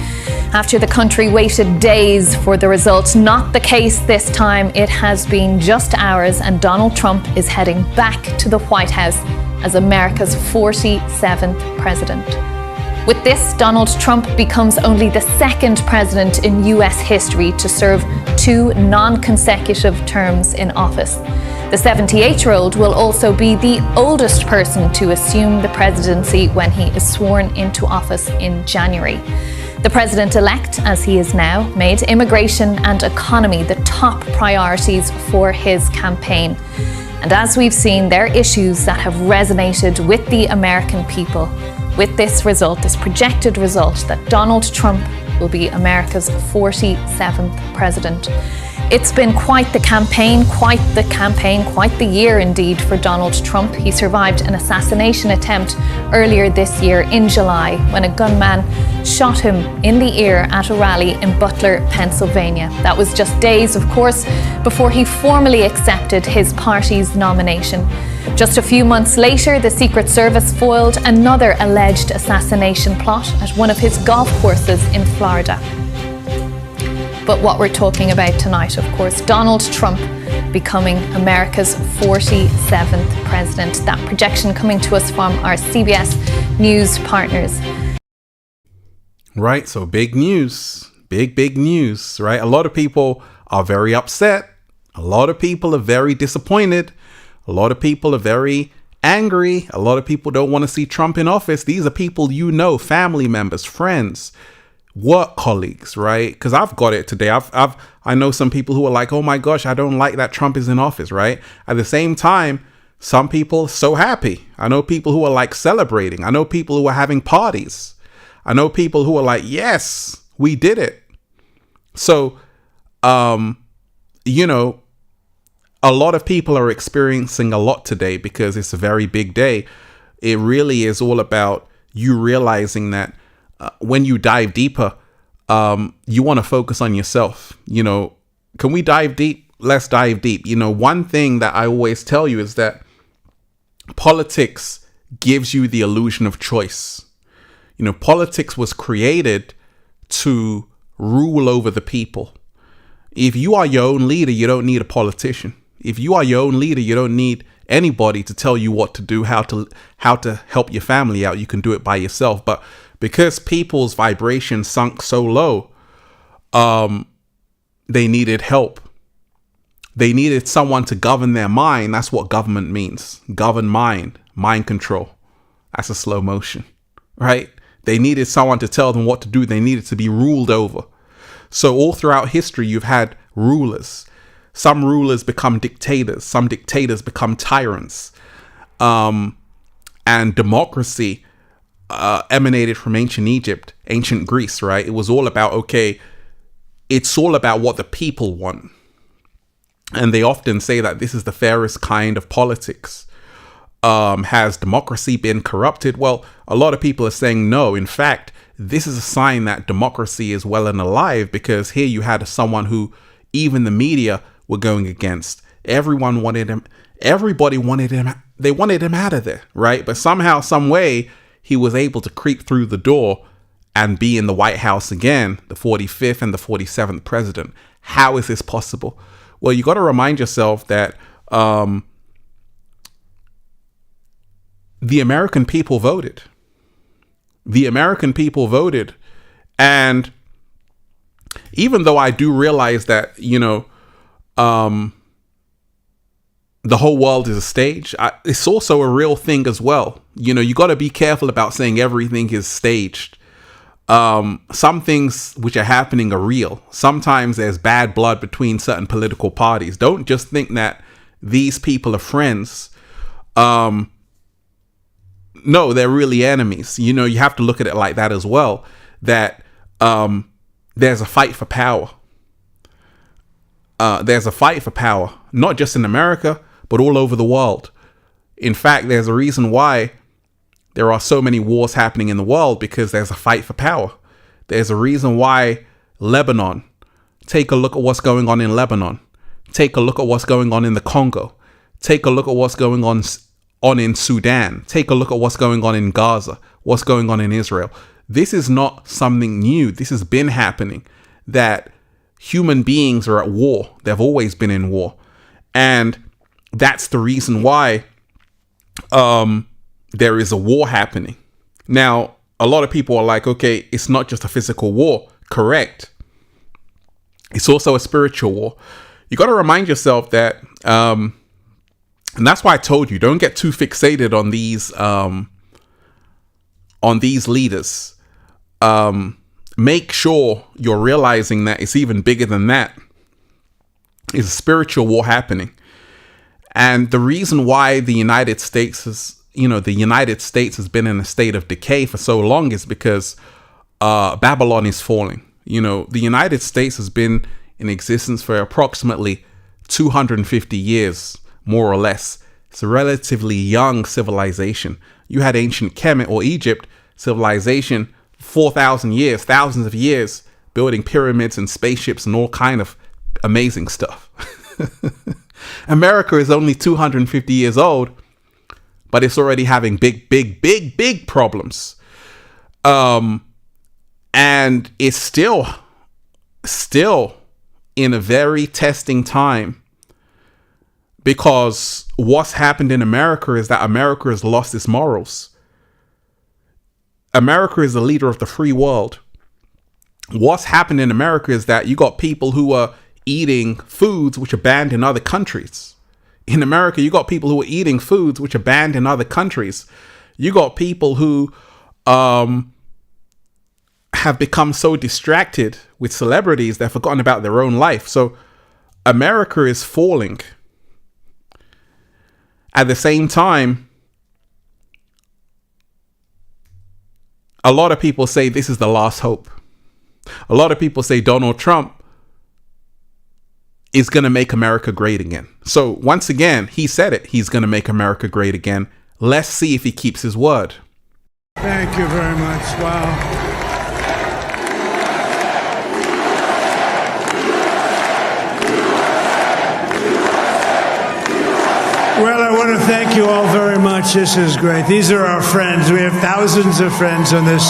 after the country waited days for the results. Not the case this time. It has been just hours, and Donald Trump is heading back to the White House as America's 47th president. With this, Donald Trump becomes only the second president in US history to serve 2 non-consecutive terms in office. The 78-year-old will also be the oldest person to assume the presidency when he is sworn into office in January. The president-elect, as he is now, made immigration and economy the top priorities for his campaign. And as we've seen, they're issues that have resonated with the American people. With this result, this projected result, that Donald Trump will be America's 47th president. It's been quite the campaign, quite the year indeed for Donald Trump. He survived an assassination attempt earlier this year in July when a gunman shot him in the ear at a rally in Butler, Pennsylvania. That was just days, of course, before he formally accepted his party's nomination. Just a few months later, the Secret Service foiled another alleged assassination plot at one of his golf courses in Florida. But what we're talking about tonight, of course, Donald Trump becoming America's 47th president. That projection coming to us from our CBS News partners. Right, so big news, big news, right? A lot of people are very upset. A lot of people are very disappointed. A lot of people are very angry. A lot of people don't want to see Trump in office. These are people you know, family members, friends, work colleagues, right? Because I've got it today. I know some people who are like, oh my gosh, I don't like that Trump is in office, right? At the same time, some people are so happy. I know people who are like celebrating. I know people who are having parties. I know people who are like, yes, we did it. So, you know, a lot of people are experiencing a lot today because it's a very big day. It really is all about you realizing that when you dive deeper, you want to focus on yourself. You know, can we dive deep? Let's dive deep. You know, one thing that I always tell you is that politics gives you the illusion of choice. You know, politics was created to rule over the people. If you are your own leader, you don't need a politician. If you are your own leader, you don't need anybody to tell you what to do, how to help your family out. You can do it by yourself. But because people's vibration sunk so low, they needed help. They needed someone to govern their mind. That's what government means. Govern mind control. That's a slow motion, right? They needed someone to tell them what to do. They needed to be ruled over. So all throughout history, you've had rulers. Some rulers become dictators. Some dictators become tyrants. And democracy emanated from ancient Egypt, ancient Greece, right? It was all about, okay, it's all about what the people want. And they often say that this is the fairest kind of politics. Has democracy been corrupted? Well, a lot of people are saying no. In fact, this is a sign that democracy is well and alive, because here you had someone who even the media were going against. Everyone wanted him. Everybody wanted him. They wanted him out of there, right? But somehow, some way, he was able to creep through the door and be in the White House again, the 45th and the 47th president. How is this possible? Well, you got to remind yourself that the American people voted. The American people voted. And even though I do realize that, you know, the whole world is a stage, it's also a real thing as well. You know, you got to be careful about saying everything is staged. Some things which are happening are real. Sometimes there's bad blood between certain political parties. Don't just think that these people are friends. No, they're really enemies. You know, you have to look at it like that as well, that there's a fight for power. There's a fight for power, not just in America, but all over the world. In fact, there's a reason why there are so many wars happening in the world, because there's a fight for power. There's a reason why Lebanon, take a look at what's going on in Lebanon. Take a look at what's going on in the Congo. Take a look at what's going on in Sudan. Take a look at what's going on in Gaza, what's going on in Israel. This is not something new. This has been happening, that human beings are at war. They've always been in war. And that's the reason why there is a war happening. Now, a lot of people are like, okay, it's not just a physical war. Correct. It's also a spiritual war. You got to remind yourself that, and that's why I told you, don't get too fixated on these leaders. Make sure you're realizing that it's even bigger than that. It's a spiritual war happening. And the reason why the United States has been in a state of decay for so long is because Babylon is falling. You know, the United States has been in existence for approximately 250 years, more or less. It's a relatively young civilization. You had ancient Kemet or Egypt civilization, 4,000 years, thousands of years, building pyramids and spaceships and all kind of amazing stuff. America is only 250 years old, but it's already having big problems. And it's still in a very testing time, because what's happened in America is that America has lost its morals. America is the leader of the free world. What's happened in America is that you got people who are eating foods which are banned in other countries. In America, you got people who are eating foods which are banned in other countries. You got people who have become so distracted with celebrities they've forgotten about their own life. So America is falling. At the same time, a lot of people say this is the last hope. A lot of people say Donald Trump is going to make America great again. So once again, he said it. He's going to make America great again. Let's see if he keeps his word. Thank you very much. Wow. Well, I want to thank you all very much. This is great. These are our friends. We have thousands of friends on this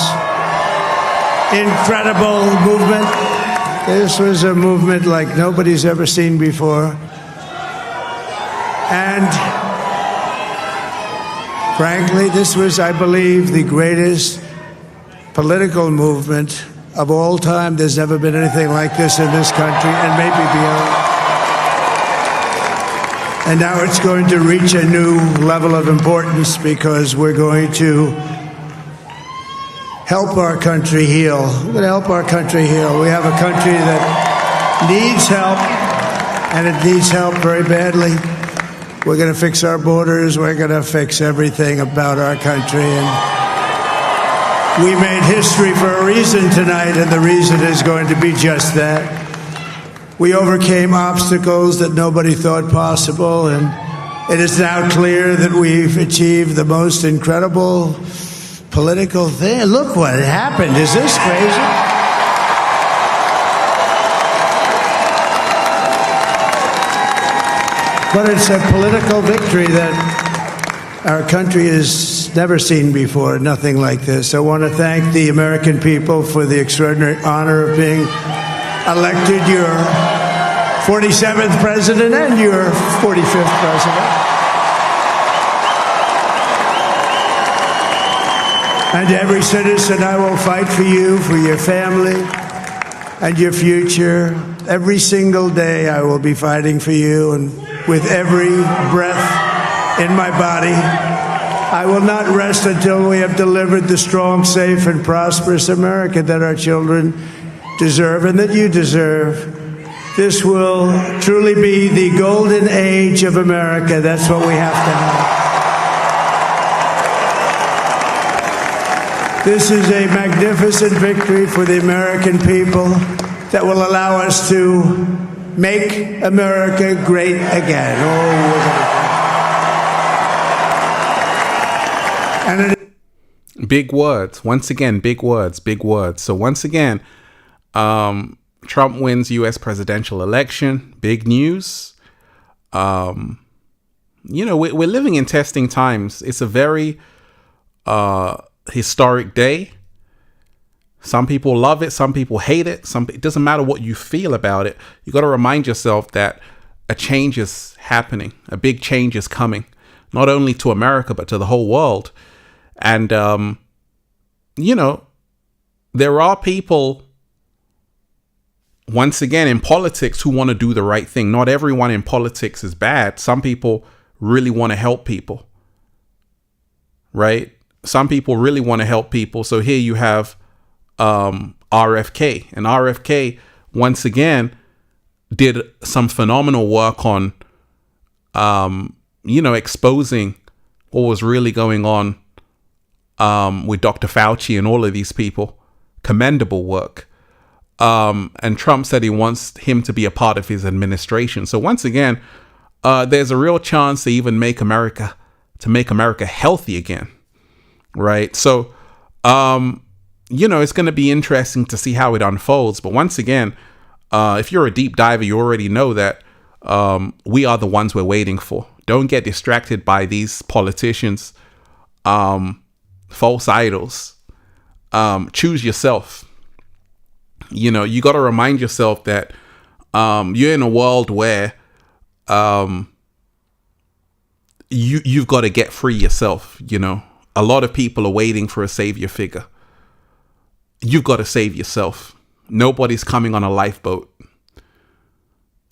incredible movement. This was a movement like nobody's ever seen before. And frankly, this was, I believe, the greatest political movement of all time. There's never been anything like this in this country and maybe beyond. And now it's going to reach a new level of importance because we're going to help our country heal. We're going to help our country heal. We have a country that needs help, and it needs help very badly. We're going to fix our borders. We're going to fix everything about our country. And we made history for a reason tonight, and the reason is going to be just that. We overcame obstacles that nobody thought possible, and it is now clear that we've achieved the most incredible political thing. Look what happened. Is this crazy? But it's a political victory that our country has never seen before, nothing like this. I want to thank the American people for the extraordinary honor of being elected your 47th president and your 45th president. And every citizen, I will fight for you, for your family, and your future. Every single day, I will be fighting for you, and with every breath in my body, I will not rest until we have delivered the strong, safe, and prosperous America that our children deserve and that you deserve. This will truly be the golden age of America. That's what we have to have. This is a magnificent victory for the American people that will allow us to make America great again. Big words. Once again, big words, big words. So once again, Trump wins U.S. presidential election. Big news. We're living in testing times. It's a very historic day. Some people love it. Some people hate it. It doesn't matter what you feel about it. You got to remind yourself that a change is happening. A big change is coming, not only to America, but to the whole world. And, there are people, once again, in politics who want to do the right thing. Not everyone in politics is bad. Some people really want to help people, right? Some people really want to help people. So here you have RFK. And RFK, once again, did some phenomenal work on, exposing what was really going on with Dr. Fauci and all of these people. Commendable work. And Trump said he wants him to be a part of his administration. So once again, there's a real chance to even make America healthy again. Right. So, it's going to be interesting to see how it unfolds. But once again, if you're a deep diver, you already know that we are the ones we're waiting for. Don't get distracted by these politicians, false idols. Choose yourself. You got to remind yourself that you're in a world where you've got to get free yourself. A lot of people are waiting for a savior figure. You've got to save yourself. Nobody's coming on a lifeboat.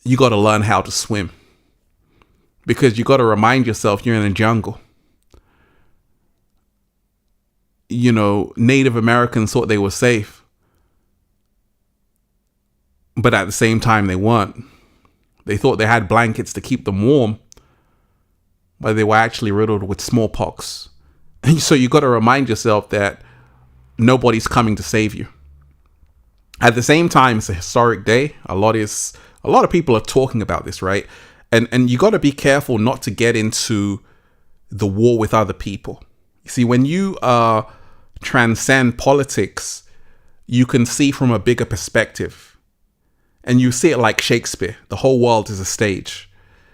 You got to learn how to swim. because you got to remind yourself you're in a jungle. You know, Native Americans thought they were safe, but at the same time they weren't. They thought they had blankets to keep them warm, but they were actually riddled with smallpox. And so you got to remind yourself that nobody's coming to save you. At the same time, it's a historic day. A lot of people are talking about this, right? And you got to be careful not to get into the war with other people. You see, when you transcend politics, you can see from a bigger perspective. And you see it like Shakespeare. The whole world is a stage.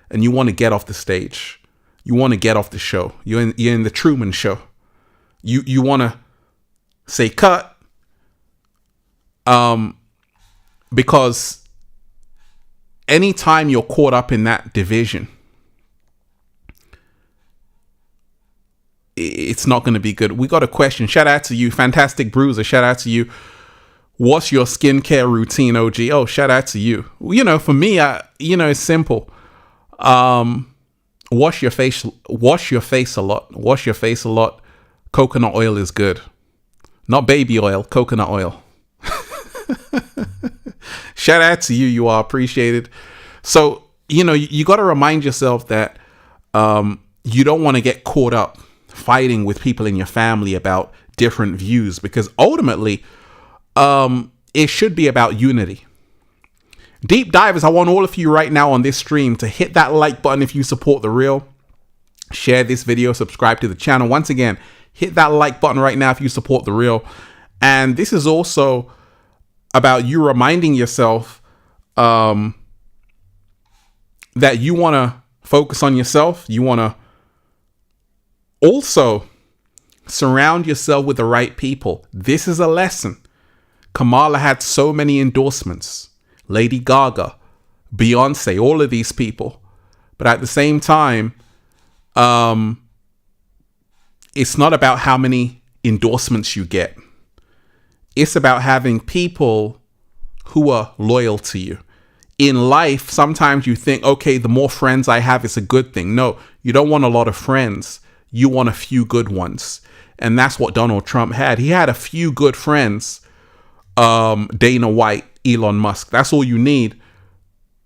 And you want to get off the stage. You want to get off the show. You're in the Truman Show. You want to say cut. Because anytime you're caught up in that division, it's not going to be good. We got a question. Shout out to you, Fantastic Bruiser. Shout out to you. What's your skincare routine, OG? Oh, shout out to you. You know, for me, it's simple. Wash your face a lot. Wash your face a lot. Coconut oil is good. Not baby oil, coconut oil. Shout out to you. You are appreciated. So, you got to remind yourself that you don't want to get caught up fighting with people in your family about different views, because ultimately, it should be about unity. Deep divers, I want all of you right now on this stream to hit that like button if you support The Real. Share this video, subscribe to the channel. Once again, hit that like button right now if you support The Real. And this is also about you reminding yourself that you want to focus on yourself. You want to also surround yourself with the right people. This is a lesson. Kamala had so many endorsements. Lady Gaga, Beyonce, all of these people. But at the same time, it's not about how many endorsements you get. It's about having people who are loyal to you. In life, sometimes you think, okay, the more friends I have, it's a good thing. No, you don't want a lot of friends. You want a few good ones. And that's what Donald Trump had. He had a few good friends. Dana White, Elon Musk. That's all you need.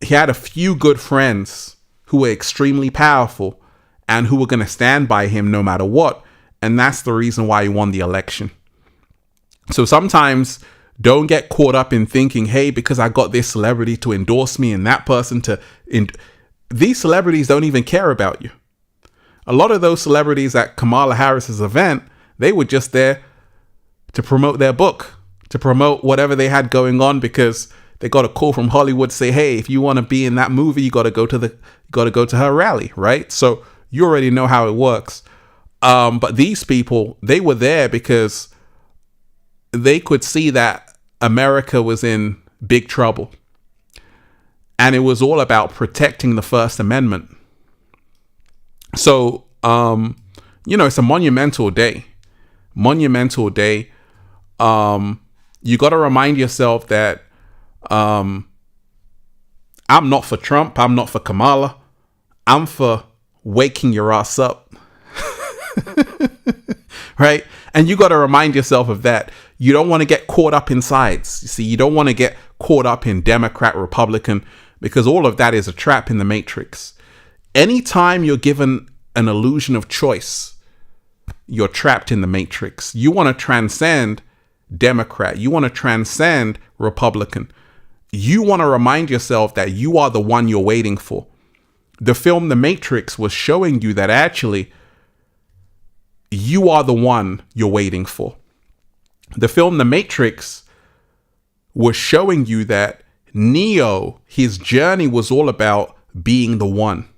He had a few good friends who were extremely powerful and who were going to stand by him no matter what. And that's the reason why he won the election. So sometimes don't get caught up in thinking, hey, because I got this celebrity to endorse me and that person to... These celebrities don't even care about you. A lot of those celebrities at Kamala Harris's event, they were just there to promote their book, to promote whatever they had going on, because they got a call from Hollywood to say, hey, if you want to be in that movie, you got to go to her rally, right? So you already know how it works. But these people, they were there because they could see that America was in big trouble. And it was all about protecting the First Amendment. So, it's a monumental day. Monumental day. You got to remind yourself that I'm not for Trump. I'm not for Kamala. I'm for waking your ass up. Right? And you got to remind yourself of that. You don't want to get caught up in sides. You see, you don't want to get caught up in Democrat, Republican, because all of that is a trap in the matrix. Anytime you're given an illusion of choice, you're trapped in the matrix. You want to transcend Democrat. You want to transcend Republican. You want to remind yourself that you are the one you're waiting for. The film The Matrix was showing you that actually you are the one you're waiting for. The film The Matrix was showing you that Neo, his journey was all about being the one.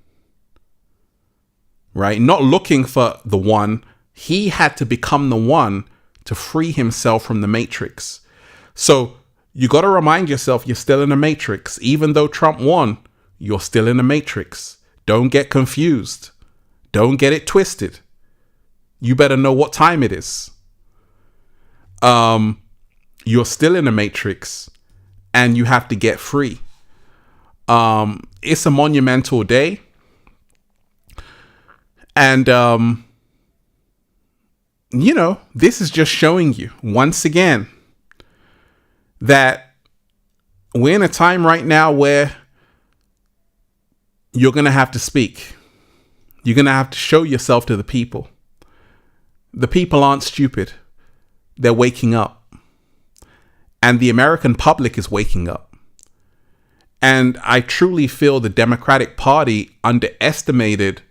Right? Not looking for the one. He had to become the one to free himself from the matrix. So you got to remind yourself you're still in the matrix. Even though Trump won, you're still in the matrix. Don't get confused. Don't get it twisted. You better know what time it is. You're still in the matrix and you have to get free. It's a monumental day. And, this is just showing you once again that we're in a time right now where you're going to have to speak. You're going to have to show yourself to the people. The people aren't stupid. They're waking up. And the American public is waking up. And I truly feel the Democratic Party underestimated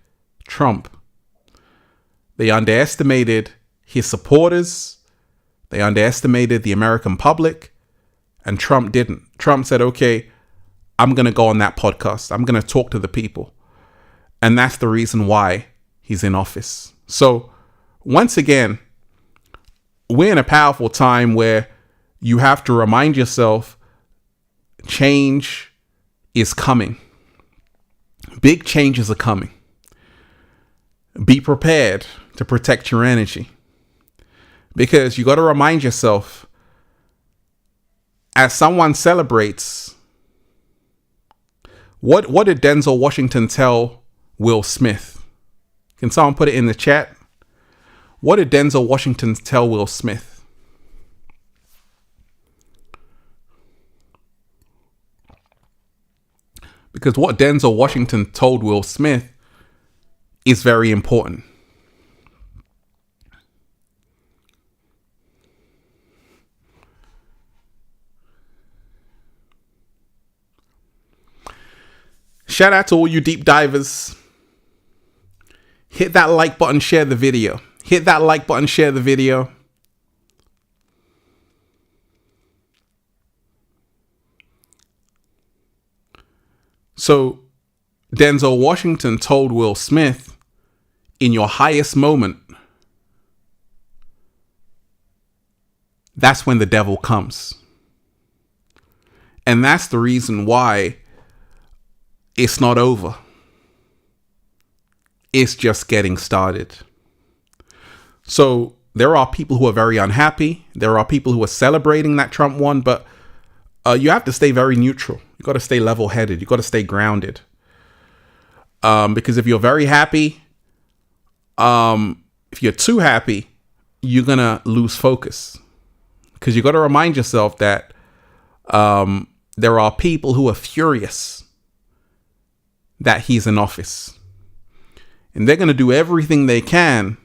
Trump. They underestimated his supporters. They underestimated the American public. And Trump didn't. Trump said, okay, I'm going to go on that podcast. I'm going to talk to the people. And that's the reason why he's in office. So once again, we're in a powerful time where you have to remind yourself change is coming. Big changes are coming. Be prepared to protect your energy. Because you got to remind yourself, as someone celebrates, what did Denzel Washington tell Will Smith? Can someone put it in the chat? What did Denzel Washington tell Will Smith? Because what Denzel Washington told Will Smith is very important. Shout out to all you deep divers. Hit that like button, share the video. Hit that like button, share the video. So Denzel Washington told Will Smith, in your highest moment, that's when the devil comes. And that's the reason why it's not over. It's just getting started. So there are people who are very unhappy. There are people who are celebrating that Trump won, but you have to stay very neutral. You got to stay level-headed. You got to stay grounded. Because if you're very happy, if you're too happy, you're going to lose focus. Because you got to remind yourself that there are people who are furious that he's in office. And they're going to do everything they can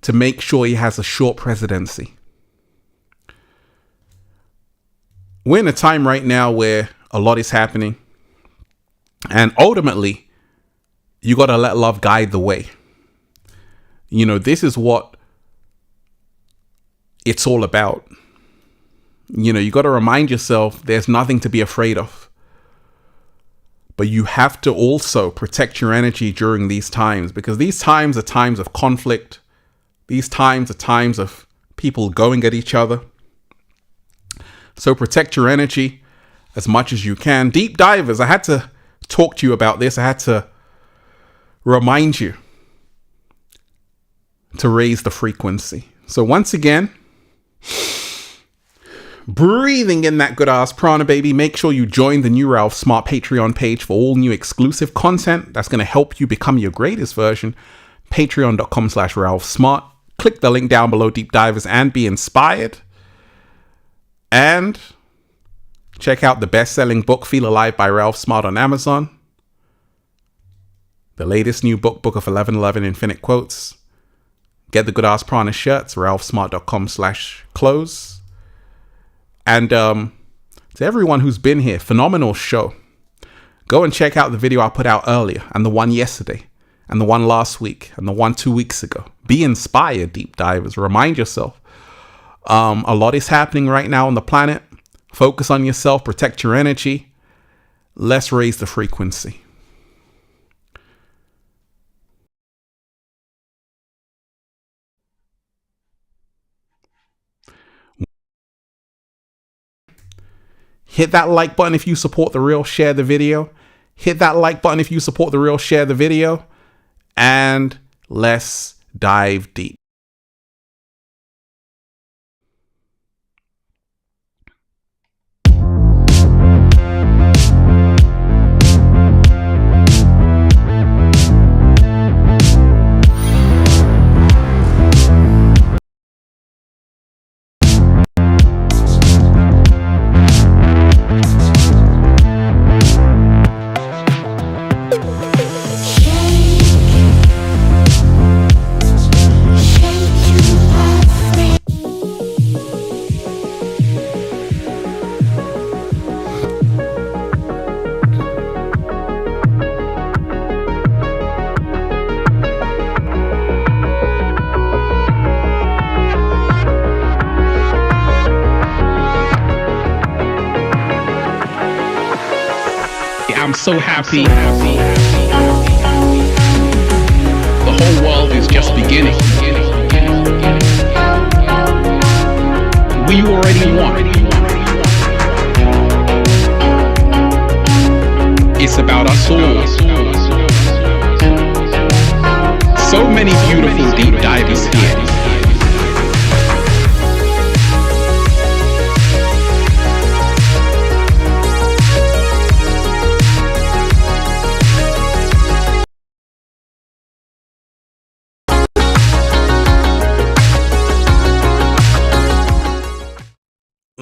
to make sure he has a short presidency. We're in a time right now where a lot is happening. And ultimately, you got to let love guide the way. This is what it's all about. You got to remind yourself there's nothing to be afraid of. But you have to also protect your energy during these times, because these times are times of conflict. These times are times of people going at each other. So protect your energy as much as you can. Deep divers, I had to talk to you about this. I had to remind you to raise the frequency. So once again, breathing in that good ass prana, baby. Make sure you join the new Ralph Smart Patreon page for all new exclusive content that's going to help you become your greatest version. Patreon.com/Ralph Smart. Click the link down below, deep divers, and be inspired. And check out the best-selling book, Feel Alive by Ralph Smart, on Amazon. The latest new book, Book of 1111 Infinite Quotes. Get the good ass prana shirts, ralphsmart.com/clothes. And to everyone who's been here, phenomenal show. Go and check out the video I put out earlier, and the one yesterday, and the one last week, and the one 2 weeks ago. Be inspired, deep divers. Remind yourself. A lot is happening right now on the planet. Focus on yourself. Protect your energy. Let's raise the frequency. Hit that like button if you support the real, share the video. Hit that like button if you support the real, share the video. And let's dive deep. so happy. The whole world is just beginning. We already won. It's about us all. So many beautiful deep divers here.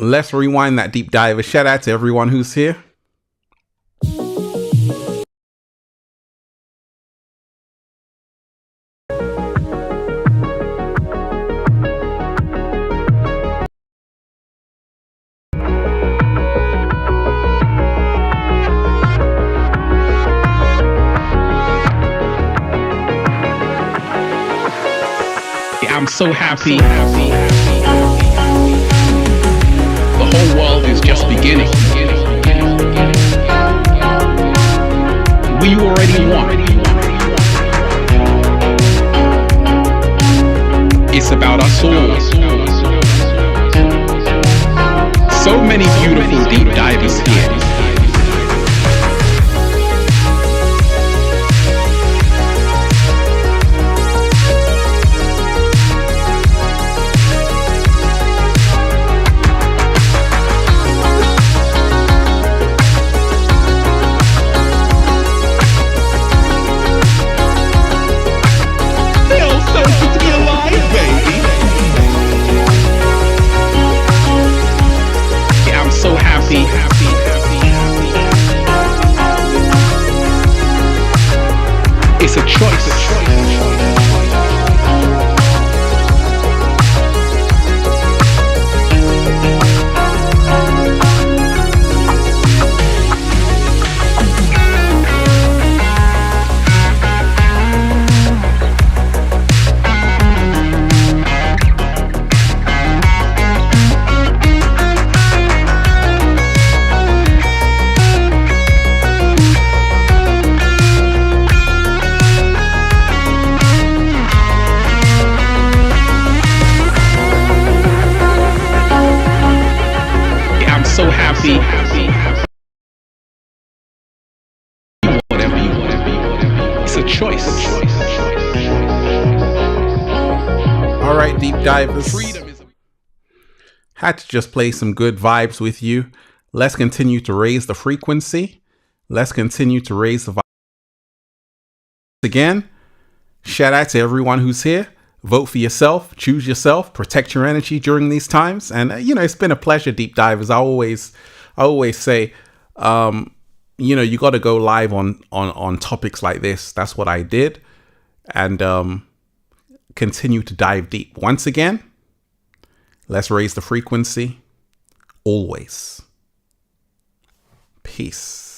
Let's rewind that deep dive. Shout out to everyone who's here. I'm so happy. The whole world is just beginning. We already won. It's about us all. So many beautiful deep divers here. It's a choice. So happy. Whatever you want to be. It's a choice. All right, deep divers. Had to just play some good vibes with you. Let's continue to raise the frequency. Let's continue to raise the vibe. Again, shout out to everyone who's here. Vote for yourself, choose yourself, protect your energy during these times. And, it's been a pleasure, deep divers. I always say, you got to go live on topics like this. That's what I did. And continue to dive deep. Once again, let's raise the frequency always. Peace.